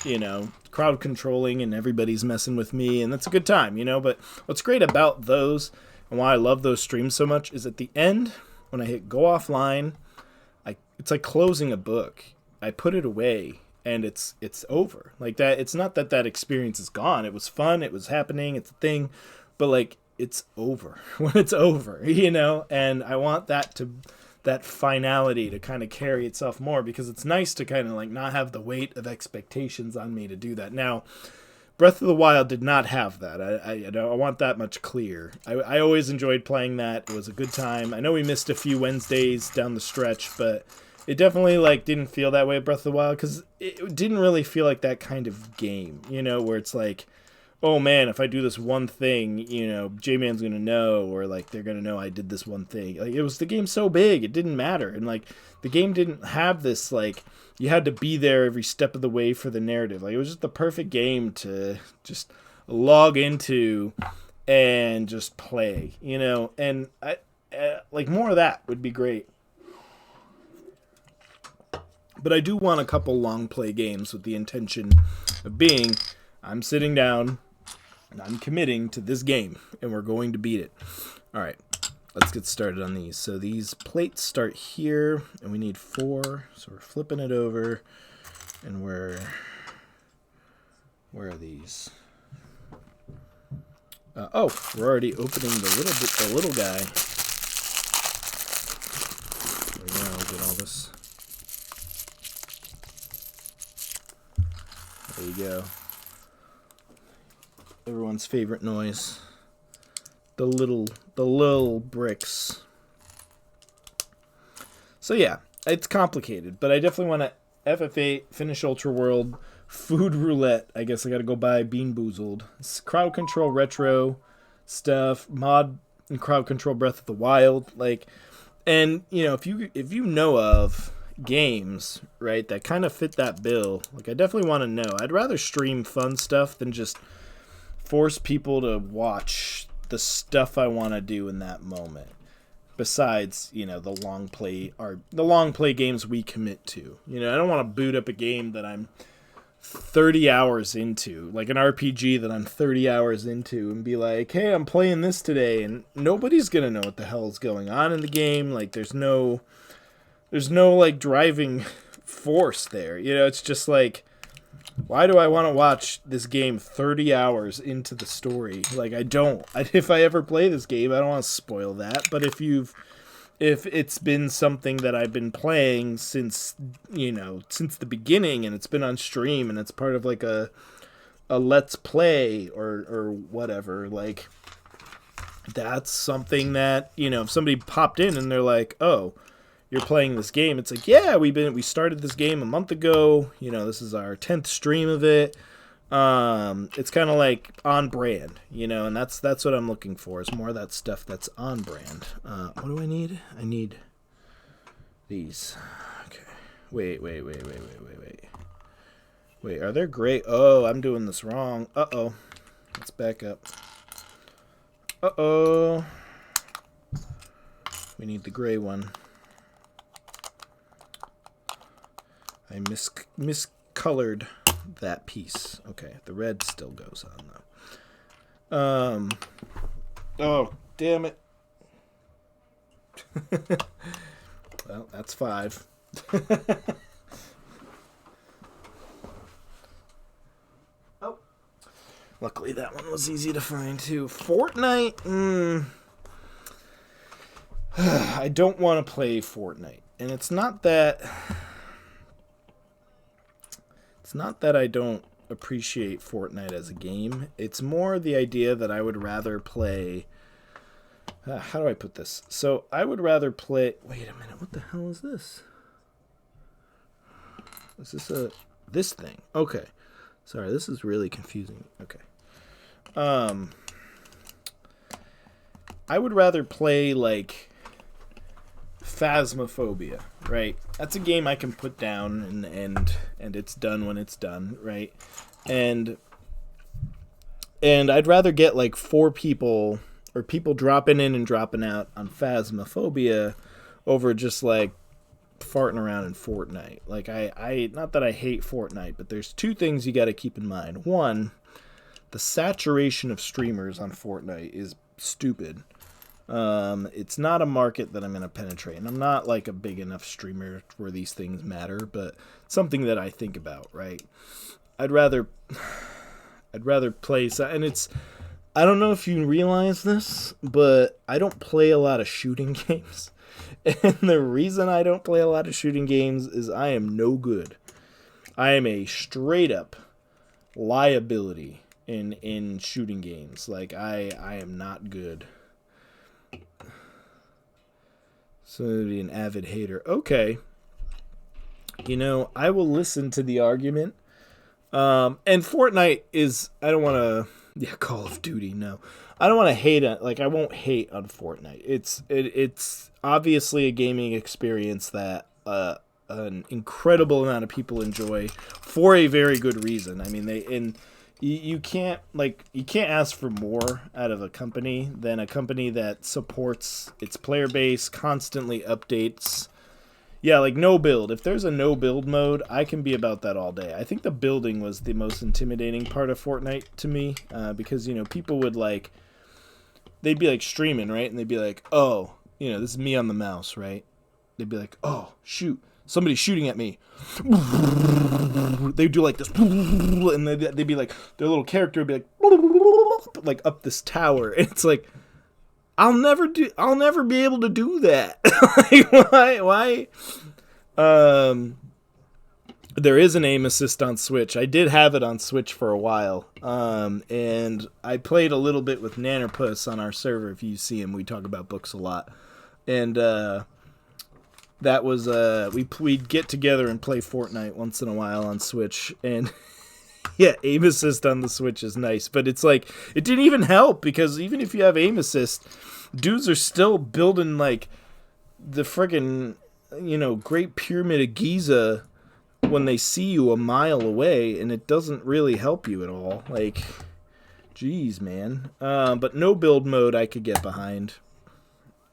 you know, crowd controlling, and everybody's messing with me, and that's a good time, you know? But what's great about those, and why I love those streams so much, is at the end, when I hit go offline, it's like closing a book. I put it away, and it's over. Like that, it's not that experience is gone. It was fun, it was happening, it's a thing, but like, it's over when it's over, you know? And I want that finality to kind of carry itself more, because it's nice to kind of like not have the weight of expectations on me to do that. Now, Breath of the Wild did not have that. I want that much clear. I always enjoyed playing that. It was a good time. I know we missed a few Wednesdays down the stretch, but it definitely like didn't feel that way at Breath of the Wild, because it didn't really feel like that kind of game, you know, where it's like, oh man, if I do this one thing, you know, J-Man's going to know, or like they're going to know I did this one thing. Like, it was the game so big, it didn't matter. And like the game didn't have this, like, you had to be there every step of the way for the narrative. Like, it was just the perfect game to just log into and just play, you know? And I like more of that would be great. But I do want a couple long play games with the intention of being, I'm sitting down and I'm committing to this game, and we're going to beat it. All right, let's get started on these. So these plates start here, and we need 4. So we're flipping it over, and where are these? Oh, we're already opening the little guy. There we go. Get all this. There you go. Everyone's favorite noise. The little bricks. So yeah, it's complicated, but I definitely want to FF8, finish Ultra World, Food Roulette. I guess I got to go buy Bean Boozled. Crowd Control retro stuff, mod and crowd control Breath of the Wild, like, and you know, if you know of games, right, that kind of fit that bill, like I definitely want to know. I'd rather stream fun stuff than just force people to watch the stuff I want to do in that moment. Besides, you know, the long play games we commit to. You know, I don't want to boot up a game that I'm 30 hours into, like an RPG that I'm 30 hours into, and be like, hey, I'm playing this today, and nobody's gonna know what the hell's going on in the game. Like, there's no like driving force there. You know, it's just like, why do I want to watch this game 30 hours into the story? Like, I don't. If I ever play this game, I don't want to spoil that. But if it's been something that I've been playing since the beginning, and it's been on stream, and it's part of like a let's play or whatever, like, that's something that, you know, if somebody popped in and they're like, oh, you're playing this game, it's like, yeah, we started this game a month ago, you know, this is our 10th stream of it. It's kind of like on brand, you know, and that's what I'm looking for, is more of that stuff that's on brand. What do I need? I need these. Okay. Wait, are there gray? Oh, I'm doing this wrong. Uh-oh. Let's back up. Uh-oh. We need the gray one. I miscolored that piece. Okay, the red still goes on though. Oh, damn it. Well, that's 5. Oh. Luckily that one was easy to find too. Fortnite? I don't want to play Fortnite. And it's not that It's not that I don't appreciate Fortnite as a game. It's more the idea that I would rather play... how do I put this? So I would rather play... Wait a minute, what the hell is this? Is this this thing? Okay. Sorry, this is really confusing. Okay. I would rather play like Phasmophobia, right? That's a game I can put down and it's done when it's done, right? And I'd rather get like 4 people or people dropping in and dropping out on Phasmophobia over just like farting around in Fortnite. Like I not that I hate Fortnite, but there's 2 things you got to keep in mind. One, the saturation of streamers on Fortnite is stupid. It's not a market that I'm going to penetrate, and I'm not like a big enough streamer where these things matter, but something that I think about, right? I'd rather play, and it's, I don't know if you realize this, but I don't play a lot of shooting games. And the reason I don't play a lot of shooting games is I am no good. I am a straight up liability in shooting games. Like I am not good. So to be an avid hater. Okay. You know, I will listen to the argument. And Fortnite is, I don't want to, Call of Duty, no. I don't want to hate it. Like, I won't hate on Fortnite. It's obviously a gaming experience that an incredible amount of people enjoy for a very good reason. I mean, you can't ask for more out of a company than a company that supports its player base, constantly updates. Yeah, like no build. If there's a no build mode, I can be about that all day. I think the building was the most intimidating part of Fortnite to me, because, you know, people would like, they'd be like streaming, right? And they'd be like, oh, you know, this is me on the mouse, right? They'd be like, oh, shoot, somebody's shooting at me. They'd do like this, and they'd be like, their little character would be like up this tower. And it's like, I'll never be able to do that. Like, why? There is an aim assist on Switch. I did have it on Switch for a while. And I played a little bit with Nannerpuss on our server. If you see him, we talk about books a lot. And, that was, we'd get together and play Fortnite once in a while on Switch. And yeah, aim assist on the Switch is nice, but it's like, it didn't even help, because even if you have aim assist, dudes are still building like the friggin', you know, Great Pyramid of Giza when they see you a mile away, and it doesn't really help you at all. Like, geez, man. But no build mode I could get behind.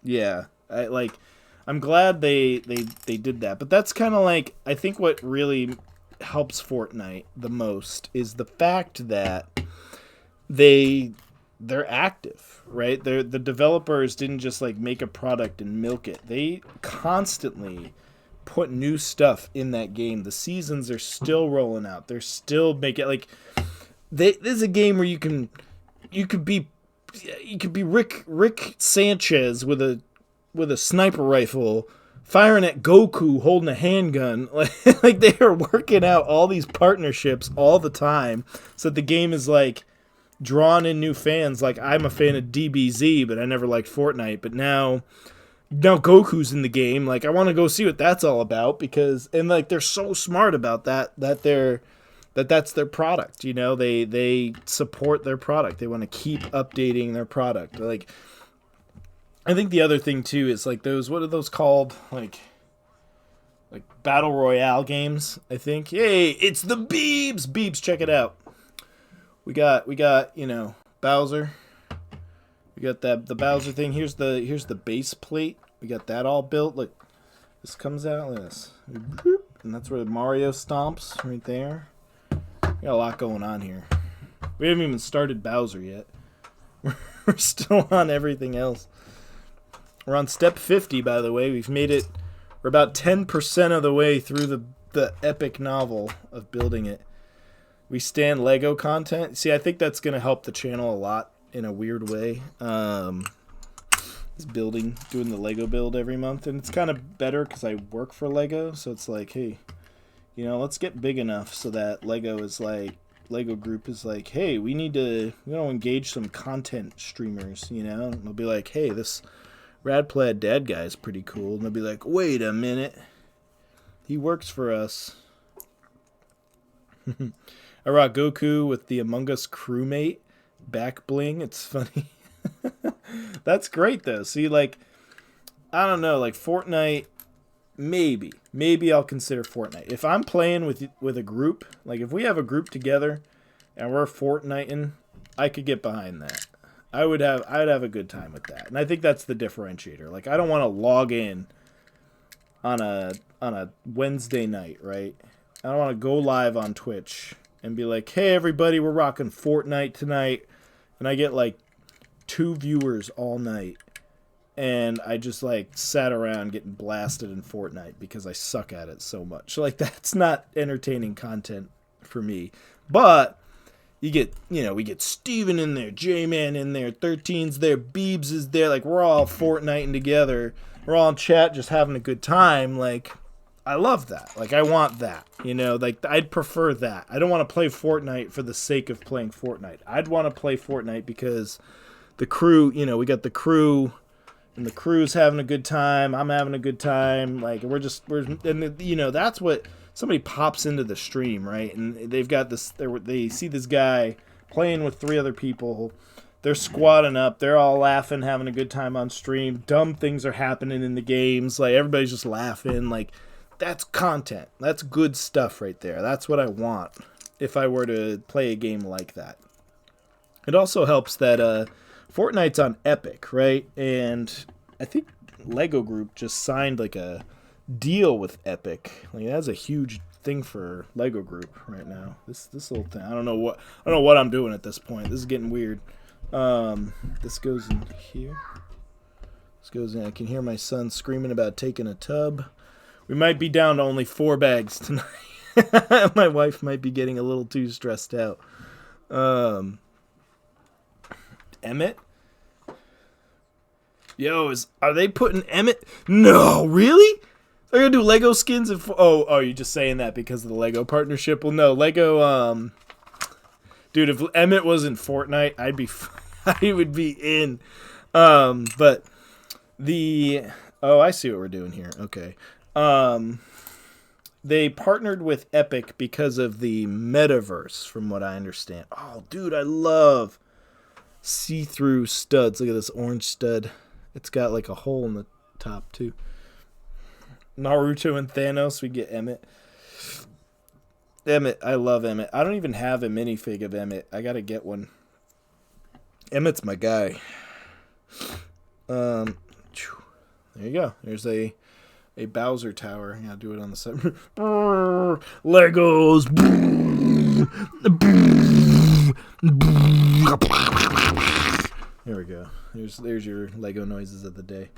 Yeah, I'm glad they did that, but that's kind of like, I think what really helps Fortnite the most is the fact that they're active, right? The developers didn't just like make a product and milk it. They constantly put new stuff in that game. The seasons are still rolling out. They're still making, like, this is a game where you could be Rick Sanchez with a sniper rifle firing at Goku holding a handgun. Like they are working out all these partnerships all the time, so that the game is like drawn in new fans. Like, I'm a fan of DBZ, but I never liked Fortnite. But now Goku's in the game. Like, I want to go see what that's all about, because, and like, they're so smart about that that's their product. You know, they support their product. They want to keep updating their product. Like, I think the other thing too is like those, what are those called? Like battle royale games, I think. Hey, it's the Beebs. Beebs, check it out. We got, you know, Bowser. We got the Bowser thing. Here's the base plate. We got that all built. Look, this comes out like this. And that's where Mario stomps, right there. We got a lot going on here. We haven't even started Bowser yet. We're still on everything else. We're on step 50, by the way. We've made it. We're about 10% of the way through the epic novel of building it. We stand Lego content. See, I think that's going to help the channel a lot in a weird way. Is doing the Lego build every month. And it's kind of better because I work for Lego. So it's like, hey, You know, let's get big enough so that Lego Group is like, hey, we need to engage some content streamers, you know? And they'll be like, hey, this Rad Plaid Dad guy is pretty cool. And they'll be like, wait a minute. He works for us. I rock Goku with the Among Us crewmate back bling. It's funny. That's great, though. See, like, I don't know, like Fortnite, maybe I'll consider Fortnite. If I'm playing with a group, like if we have a group together and we're Fortniting, I could get behind that. I'd have a good time with that. And I think that's the differentiator. Like I don't want to log in on a Wednesday night, right? I don't want to go live on Twitch and be like, "Hey everybody, we're rocking Fortnite tonight." And I get like 2 viewers all night. And I just like sat around getting blasted in Fortnite because I suck at it so much. Like that's not entertaining content for me. But we get Steven in there, J-Man in there, 13's there, Beebs is there. Like we're all Fortniting together. We're all in chat just having a good time. Like I love that. Like I want that. You know, like I'd prefer that. I don't want to play Fortnite for the sake of playing Fortnite. I'd want to play Fortnite because the crew, you know, we got the crew. And the crew's having a good time. I'm having a good time. Like that's what somebody pops into the stream, right? And they've got this. They see this guy playing with 3 other people. They're squatting up. They're all laughing, having a good time on stream. Dumb things are happening in the games. Like everybody's just laughing. Like that's content. That's good stuff right there. That's what I want if I were to play a game like that. It also helps that Fortnite's on Epic, right? And I think Lego Group just signed like a deal with Epic. Like that's a huge thing for Lego Group right now. This little thing. I don't know what I'm doing at this point. This is getting weird. This goes in here. This goes in. I can hear my son screaming about taking a tub. We might be down to only 4 bags tonight. My wife might be getting a little too stressed out. Emmett? Yo, are they putting Emmett? No, really? They're gonna do Lego skins and you're just saying that because of the Lego partnership? Well, no, Lego. Dude, if Emmett was in Fortnite, I would be in. But I see what we're doing here. Okay. They partnered with Epic because of the metaverse, from what I understand. Oh, dude, I love see-through studs. Look at this orange stud. It's got like a hole in the top too. Naruto and Thanos, we get Emmett. I love Emmett. I don't even have a minifig of Emmett. I gotta get one. Emmett's my guy. There you go. There's a Bowser tower. Yeah, I'll do it on the side. Legos. There we go. There's your Lego noises of the day.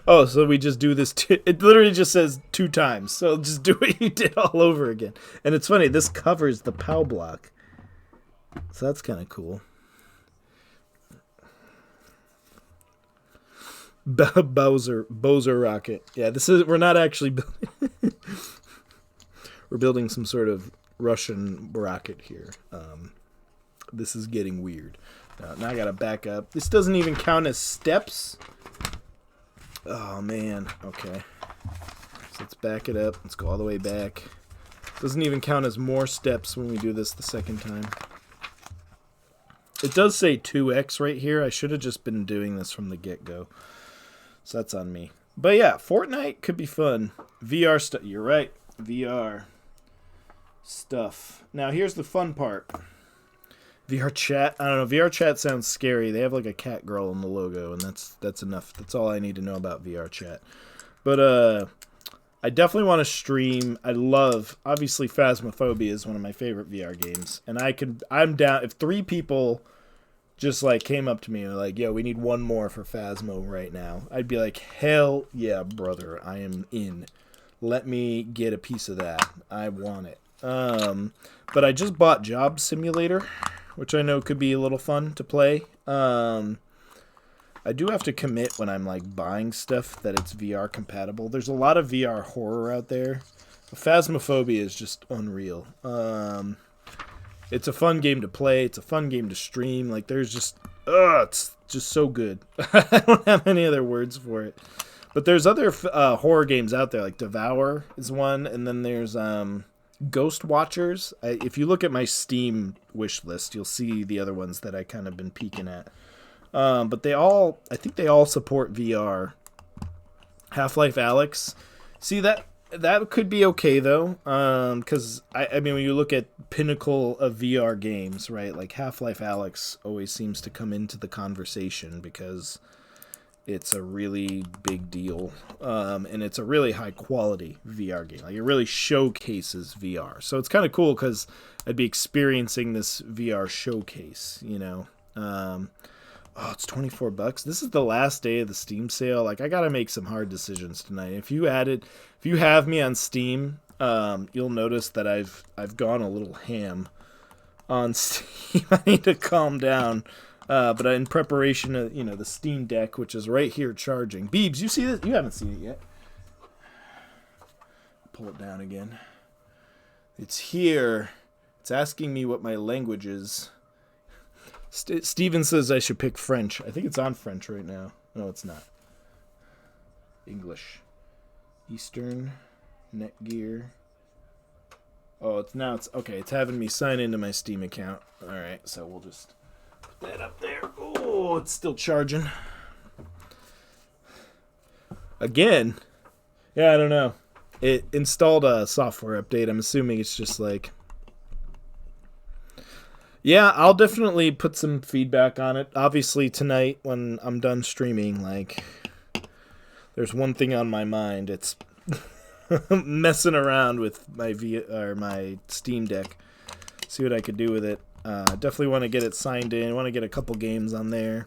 Oh, so we just do this. It literally just says 2 times. So just do what you did all over again. And it's funny. This covers the POW block. So that's kind of cool. Bowser rocket. Yeah, we're not actually building. We're building some sort of Russian rocket here. This is getting weird. Now I gotta back up. This doesn't even count as steps. Oh man. Okay. So let's back it up. Let's go all the way back. Doesn't even count as more steps when we do this the second time. It does say 2x right here. I should have just been doing this from the get-go. So that's on me. But yeah, Fortnite could be fun. VR stuff. You're right. VR stuff. Now here's the fun part. VR chat. I don't know. VR chat sounds scary. They have like a cat girl in the logo, and that's enough. That's all I need to know about VR chat. But I definitely want to stream. Obviously Phasmophobia is one of my favorite VR games, and I'm down if 3 people just like came up to me and were like, "Yo, we need 1 more for Phasmo right now." I'd be like, "Hell yeah, brother. I am in. Let me get a piece of that. I want it." But I just bought Job Simulator, which I know could be a little fun to play. I do have to commit when I'm like buying stuff that it's VR compatible. There's a lot of VR horror out there, Phasmophobia is just unreal. It's a fun game to play. It's a fun game to stream. Like, there's just, it's just so good. I don't have any other words for it. But there's other horror games out there, like Devour is one, and then there's Ghost Watchers. If you look at my Steam wish list, you'll see the other ones that I kind of been peeking at. But I think they all support VR. Half-Life Alyx. See, that could be okay, though, because, I mean, when you look at pinnacle of VR games, right, like Half-Life Alyx always seems to come into the conversation because it's a really big deal, and it's a really high-quality VR game. Like, it really showcases VR. So it's kind of cool because I'd be experiencing this VR showcase, you know. Oh, it's $24. This is the last day of the Steam sale. Like, I gotta make some hard decisions tonight. If you have me on Steam, you'll notice that I've gone a little ham on Steam. I need to calm down. But in preparation of, you know, the Steam Deck, which is right here charging. Beebs, you see this? You haven't seen it yet. Pull it down again. It's here. It's asking me what my language is. Steven says I should pick French. I think it's on French right now. No, it's not. English. Eastern. Netgear. Oh, it's okay. It's having me sign into my Steam account. All right, so we'll just put that up there. Oh, it's still charging. Again. Yeah, I don't know. It installed a software update. I'm assuming it's just like... Yeah, I'll definitely put some feedback on it. Obviously, tonight when I'm done streaming, like, there's one thing on my mind. It's messing around with my Steam Deck. See what I could do with it. Definitely want to get it signed in. Want to get a couple games on there.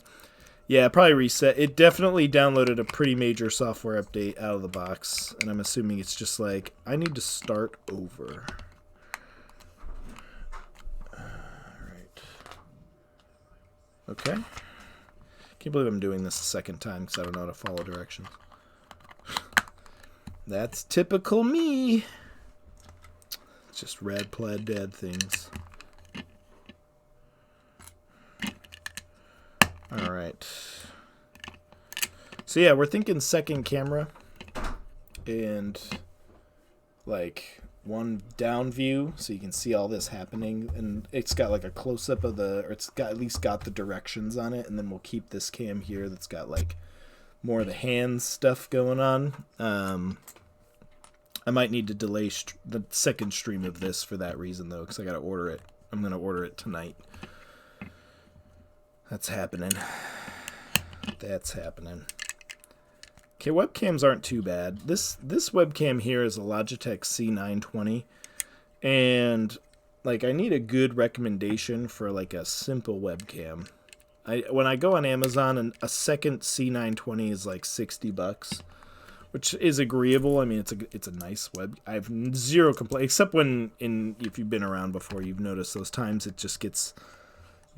Yeah, probably reset. It definitely downloaded a pretty major software update out of the box, and I'm assuming it's just like, I need to start over. Okay. Can't believe I'm doing this a second time because I don't know how to follow directions. That's typical me. It's just rad plaid dad things. Alright. So yeah, we're thinking second camera. And like one down view so you can see all this happening, and it's got like a close-up of or it's got at least got the directions on it, and then we'll keep this cam here that's got like more of the hands stuff going on. I might need to delay the second stream of this for that reason though, because I gotta order it. I'm gonna order it tonight. That's happening. Okay, webcams aren't too bad. This webcam here is a Logitech C920, and like I need a good recommendation for like a simple webcam. When I go on Amazon, and a second C920 is like $60, which is agreeable. I mean, it's a nice web. I have zero complaint, except if you've been around before, you've noticed those times it just gets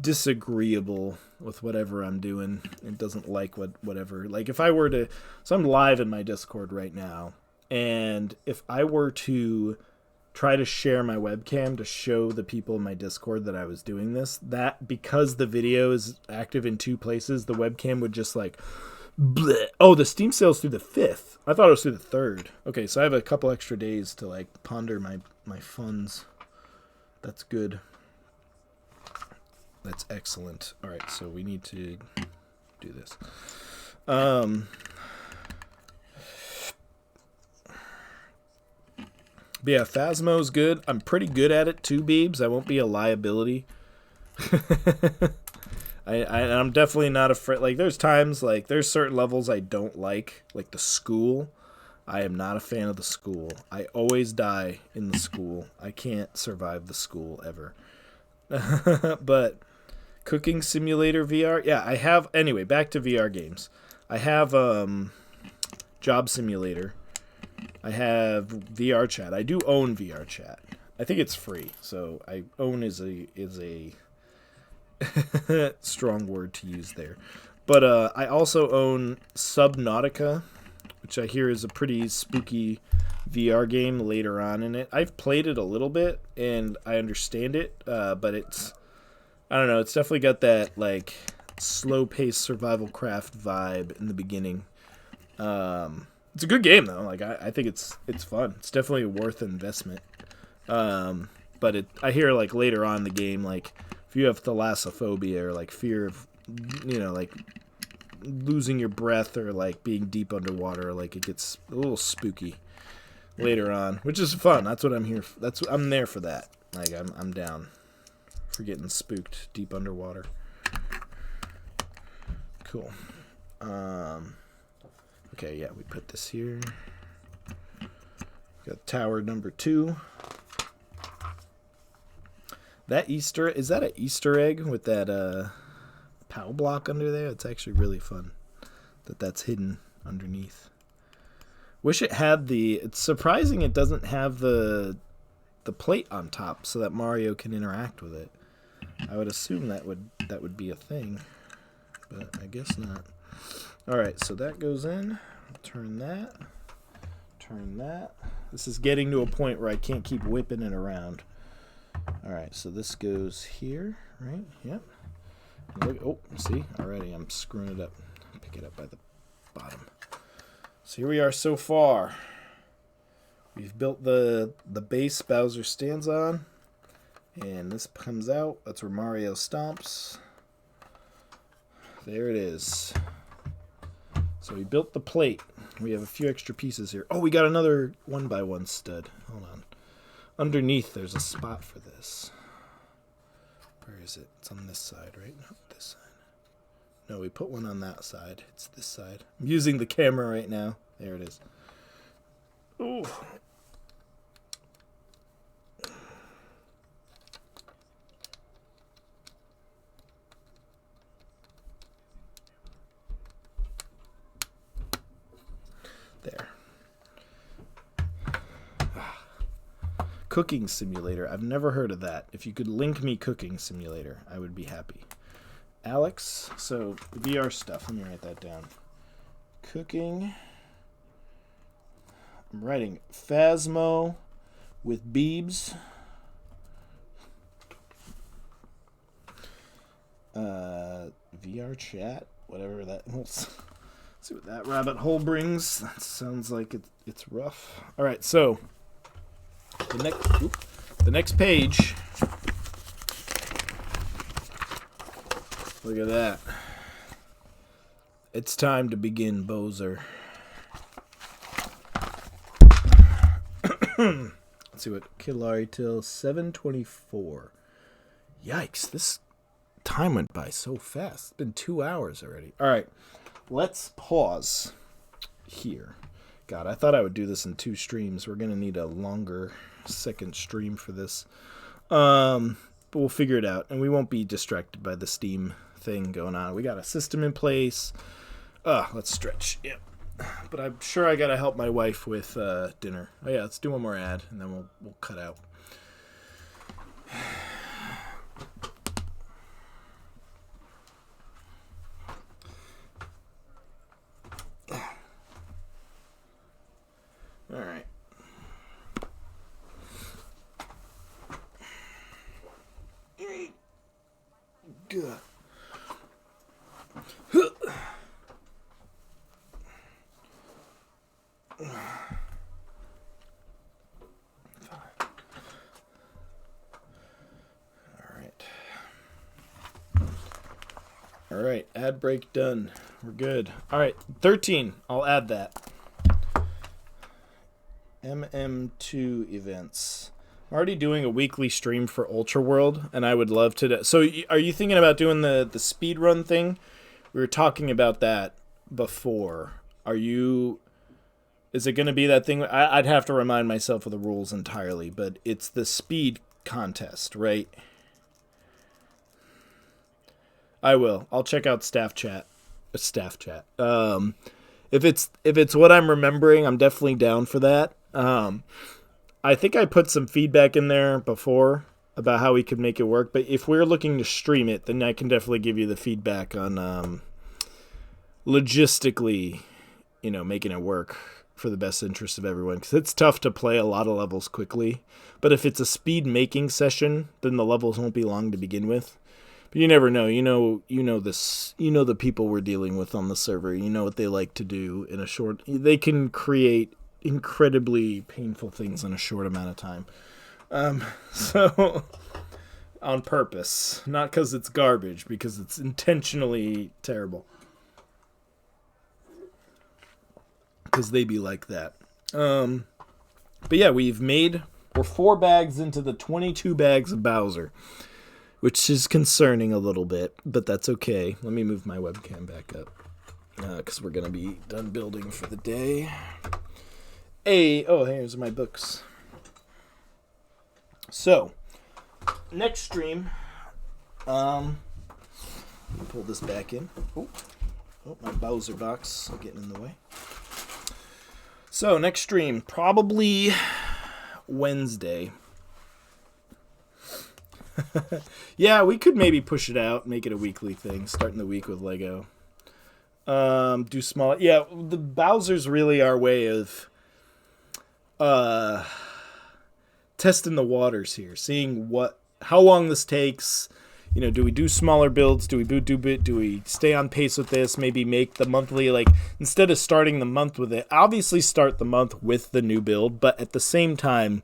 disagreeable with whatever I'm doing. It doesn't like whatever. Like if I were to, so I'm live in my Discord right now, and if I were to try to share my webcam to show the people in my Discord that I was doing this, that because the video is active in two places, the webcam would just like bleh. Oh, the Steam sale's through the 5th. I thought it was through the 3rd. Okay, so I have a couple extra days to like ponder my funds. That's good. That's excellent. All right, so we need to do this. But yeah, Phasmo's good. I'm pretty good at it too, Beebs. I won't be a liability. I'm definitely not afraid. Like, there's times, like, there's certain levels I don't like the school. I am not a fan of the school. I always die in the school. I can't survive the school ever. But Cooking Simulator VR, yeah, I have. Anyway, back to VR games. I have Job Simulator. I have VR Chat. I do own VR Chat. I think it's free, so I own is a strong word to use there. But I also own Subnautica, which I hear is a pretty spooky VR game later on in it. I've played it a little bit and I understand it, but it's, I don't know, it's definitely got that like slow-paced survival craft vibe in the beginning. It's a good game though. Like I think it's fun. It's definitely worth investment. But I hear like later on in the game, like if you have thalassophobia or like fear of, like losing your breath or like being deep underwater, like it gets a little spooky later on, which is fun. That's what I'm here. I'm there for that. Like I'm down for getting spooked deep underwater. Cool. Okay, yeah, we put this here. Got tower number 2. That is that an Easter egg with that POW block under there? It's actually really fun that's hidden underneath. Wish it had it's surprising it doesn't have the plate on top so that Mario can interact with it. I would assume that would be a thing, but I guess not. All right, so that goes in. Turn that. This is getting to a point where I can't keep whipping it around. All right, so this goes here, right? Yep. Oh, see? Already I'm screwing it up. Pick it up by the bottom. So here we are so far. We've built the base Bowser stands on. And this comes out. That's where Mario stomps. There it is. So we built the plate. We have a few extra pieces here. Oh, we got another 1x1 stud. Hold on. Underneath, there's a spot for this. Where is it? It's on this side, right? No, this side. No, we put one on that side. It's this side. I'm using the camera right now. There it is. Ooh. There. Cooking Simulator. I've never heard of that. If you could link me Cooking Simulator, I would be happy. Alex, so VR stuff. Let me write that down. Cooking. I'm writing Phasmo with Beebs. VR chat, whatever that was. See what that rabbit hole brings. That sounds like it's rough. All right, so the next page. Look at that. It's time to begin, Bowser. Let's see what Killari till 7:24. Yikes! This time went by so fast. It's been 2 hours already. All right. Let's pause here. God, I thought I would do this in 2 streams. We're going to need a longer second stream for this. But we'll figure it out. And we won't be distracted by the Steam thing going on. We got a system in place. Let's stretch. Yep. But I'm sure I got to help my wife with dinner. Oh, yeah, let's do one more ad, and then we'll cut out. All right. Good. All right, ad break done. We're good. All right, 13. I'll add that. MM2 events. I'm already doing a weekly stream for Ultra World, and I would love to. So, are you thinking about doing the speed run thing? We were talking about that before. Is it going to be that thing? I'd have to remind myself of the rules entirely, but it's the speed contest, right? I will. I'll check out staff chat. If it's what I'm remembering, I'm definitely down for that. I think I put some feedback in there before about how we could make it work, but if we're looking to stream it, then I can definitely give you the feedback on logistically, making it work. for the best interest of everyone, because it's tough to play a lot of levels quickly. But if it's a speed making session, then the levels won't be long to begin with. But you never know. You know this. You know the people we're dealing with on the server. You know what they like to do in a short. They can create incredibly painful things in a short amount of time. So on purpose, not because it's garbage, because it's intentionally terrible. Because they be like that. But yeah, we're 4 bags into the 22 bags of Bowser, which is concerning a little bit, but that's okay. Let me move my webcam back up, because we're going to be done building for the day. Here's my books. So, next stream, let me pull this back in. Oh, my Bowser box getting in the way. So, next stream, probably Wednesday. Yeah, we could maybe push it out, make it a weekly thing, starting the week with Lego. Do small. Yeah, the Bowser's really our way of testing the waters here, seeing how long this takes. You know, do we do smaller builds? Do we stay on pace with this? Maybe make the monthly, like, instead of starting the month with it, obviously start the month with the new build, but at the same time,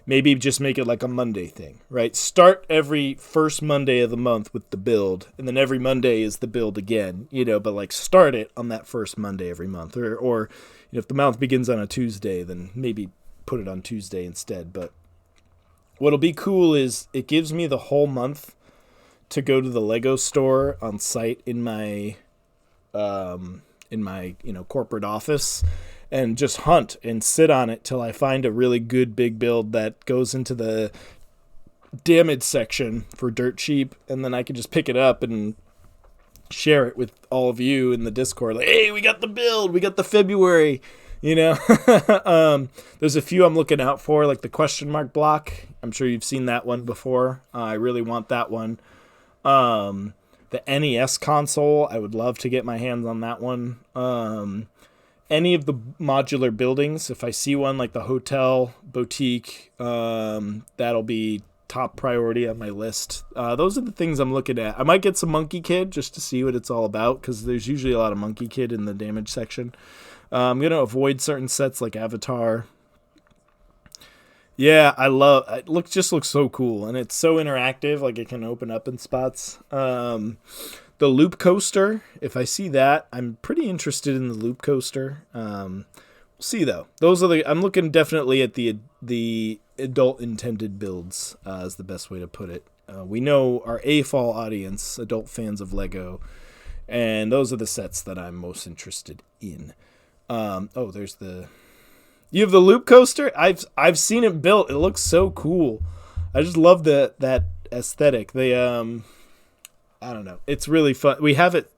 maybe just make it like a Monday thing, right? Start every first Monday of the month with the build, and then every Monday is the build again, you know, but like start it on that first Monday every month. Or you know, if the month begins on a Tuesday, then maybe put it on Tuesday instead. But what'll be cool is it gives me the whole month to go to the Lego store on site in my corporate office and just hunt and sit on it till I find a really good big build that goes into the damage section for dirt cheap, and then I can just pick it up and share it with all of you in the Discord. Like, hey, we got the build, we got the February, you know. There's a few I'm looking out for, like the question mark block. I'm sure you've seen that one before. I really want that one. The NES console, I would love to get my hands on that one. Any of the modular buildings, if I see one like the hotel, boutique, that'll be top priority on my list. Those are the things I'm looking at. I might get some Monkey Kid just to see what it's all about, because there's usually a lot of Monkey Kid in the damage section. I'm going to avoid certain sets like Avatar. Yeah, it. Just looks so cool, and it's so interactive. Like, it can open up in spots. The loop coaster, if I see that, I'm pretty interested in the loop coaster. We'll see though. I'm looking definitely at the adult intended builds, is the best way to put it. We know our AFOL audience, adult fans of Lego, and those are the sets that I'm most interested in. You have the loop coaster? I've seen it built. It looks so cool. I just love that aesthetic. I don't know. It's really fun. We have it.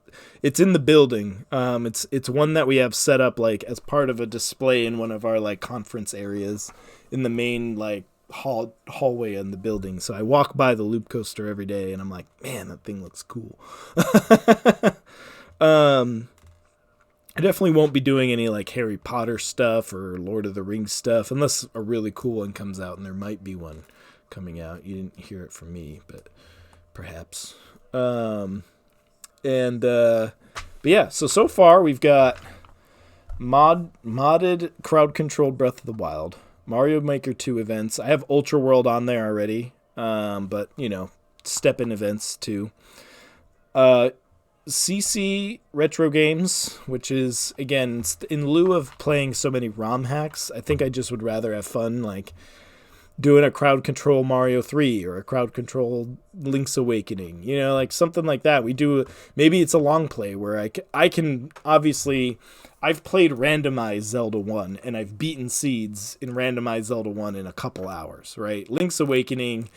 It's in the building. It's one that we have set up like as part of a display in one of our like conference areas in the main like hallway in the building. So I walk by the loop coaster every day, and I'm like, man, that thing looks cool. I definitely won't be doing any like Harry Potter stuff or Lord of the Rings stuff unless a really cool one comes out, and there might be one coming out. You didn't hear it from me, but perhaps. But yeah, so far we've got modded crowd-controlled Breath of the Wild, Mario Maker 2 events. I have Ultra World on there already, but, you know, step-in events too. CC Retro Games, which is, again, in lieu of playing so many ROM hacks, I think I just would rather have fun, like, doing a crowd control Mario 3 or a crowd control Link's Awakening, you know, like something like that. Maybe it's a long play where I can obviously, I've played randomized Zelda 1 and I've beaten seeds in randomized Zelda 1 in a couple hours, right? Link's Awakening,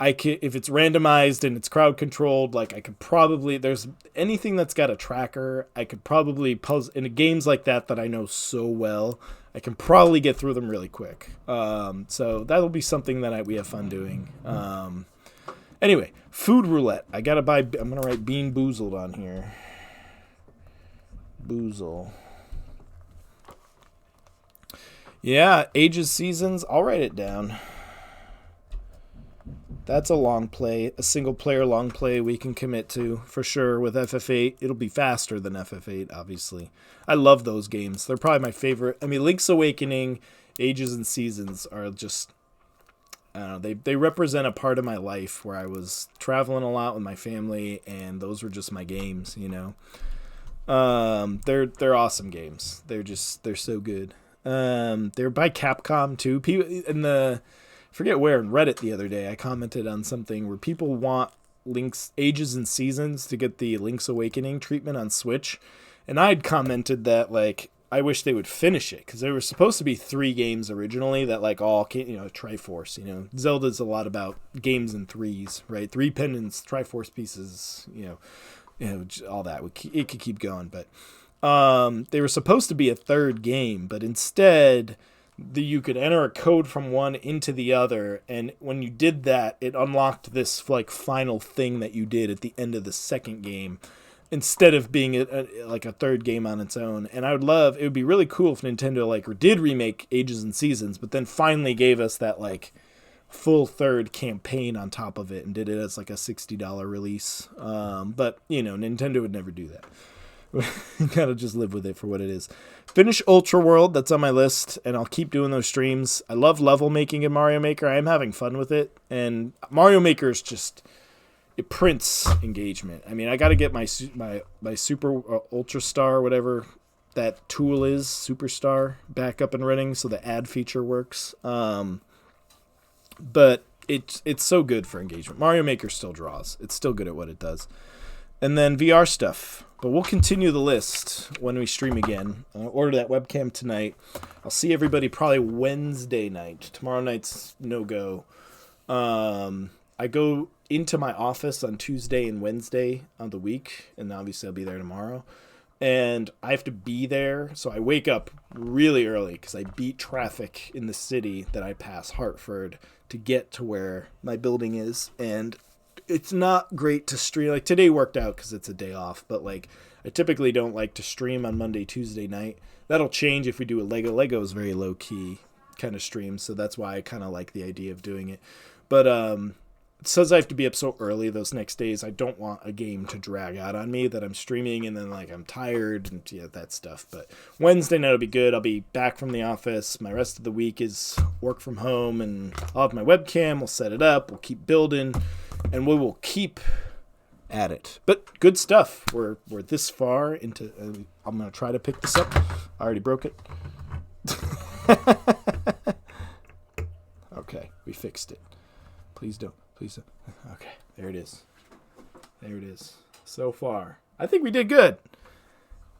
if it's randomized and it's crowd controlled, like I could probably, there's anything that's got a tracker, I could probably puzzle in games like that I know so well. I can probably get through them really quick. So that'll be something that we have fun doing. Anyway, food roulette. I'm going to write Bean Boozled on here. Boozle. Yeah, Ages Seasons. I'll write it down. That's a long play, a single player long play we can commit to for sure with FF8. It'll be faster than FF8, obviously. I love those games. They're probably my favorite. I mean, Link's Awakening, Ages and Seasons are just, I don't know, they represent a part of my life where I was traveling a lot with my family, and those were just my games, you know. They're awesome games. They're so good. They're by Capcom too. People in the forget where in Reddit the other day I commented on something where people want Link's Ages and Seasons to get the Link's Awakening treatment on Switch, and I'd commented that like I wish they would finish it because there were supposed to be 3 games originally that like all came, you know, Triforce. You know, Zelda's a lot about games in threes, right? 3 pendants, Triforce pieces, you know, all that. It could keep going, but they were supposed to be a 3rd game, but instead you could enter a code from one into the other, and when you did that, it unlocked this like final thing that you did at the end of the 2nd game, instead of being like a 3rd game on its own. And it would be really cool if Nintendo like did remake Ages and Seasons, but then finally gave us that like full 3rd campaign on top of it and did it as like a $60 release. But you know, Nintendo would never do that. You gotta just live with it for what it is. Finish Ultra World, that's on my list, and I'll keep doing those streams. I love level making in Mario Maker. I am having fun with it, and Mario Maker is just, it prints engagement. I mean, I gotta get my Super Ultra Star, whatever that tool is, Superstar, back up and running so the ad feature works. But it's so good for engagement. Mario Maker still draws. It's still good at what it does. And then VR stuff. But we'll continue the list when we stream again. I'll order that webcam tonight. I'll see everybody probably Wednesday night. Tomorrow night's no-go. I go into my office on Tuesday and Wednesday of the week, and obviously I'll be there tomorrow. And I have to be there, so I wake up really early because I beat traffic in the city that I pass, Hartford, to get to where my building is. And it's not great to stream. Like today worked out because it's a day off, but like I typically don't like to stream on Monday, Tuesday night. That'll change if we do a Lego. Lego is very low key kind of stream, so that's why I kind of like the idea of doing it. But it says I have to be up so early those next days. I don't want a game to drag out on me that I'm streaming and then like I'm tired and yeah, that stuff. But Wednesday night will be good. I'll be back from the office. My rest of the week is work from home, and I'll have my webcam. We'll set it up. We'll keep building. And we will keep at it. But good stuff. We're this far into... I'm going to try to pick this up. I already broke it. Okay, we fixed it. Please don't. Okay, there it is. There it is. So far. I think we did good.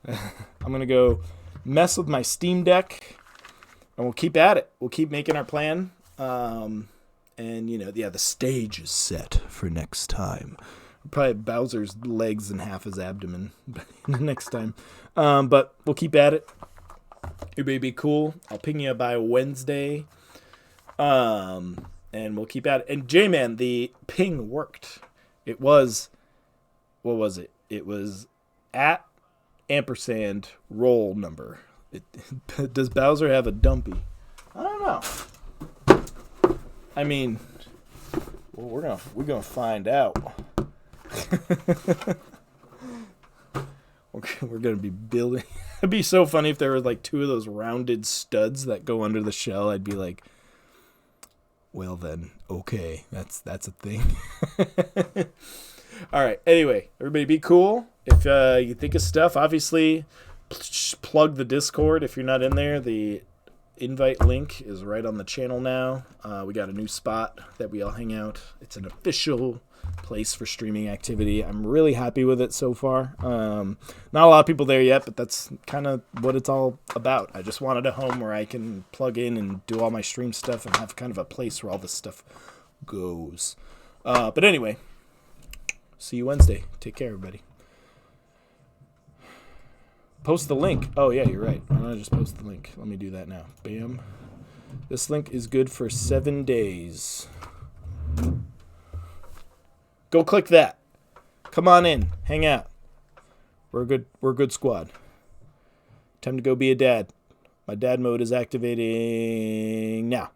I'm going to go mess with my Steam Deck, and we'll keep at it. We'll keep making our plan. And, you know, yeah, the stage is set for next time. Probably Bowser's legs and half his abdomen next time. But we'll keep at it. It may be cool. I'll ping you by Wednesday. And we'll keep at it. And J-Man, the ping worked. It was, what was it? It was at ampersand roll number. Does Bowser have a dumpy? I don't know. I mean, well, we're gonna find out. We're gonna be building. It'd be so funny if there were like 2 of those rounded studs that go under the shell. I'd be like, well then, okay, that's a thing. All right. Anyway, everybody, be cool. If you think of stuff, obviously, plug the Discord if you're not in there. The invite link is right on the channel now. We got a new spot that we all hang out. It's an official place for streaming activity. I'm really happy with it so far. Not a lot of people there yet, but that's kind of what it's all about. I just wanted a home where I can plug in and do all my stream stuff and have kind of a place where all this stuff goes. But anyway, see you Wednesday. Take care, everybody. Post the link. Oh, yeah, you're right. Why don't I just post the link? Let me do that now. Bam. This link is good for 7 days. Go click that. Come on in. Hang out. We're a good squad. Time to go be a dad. My dad mode is activating now.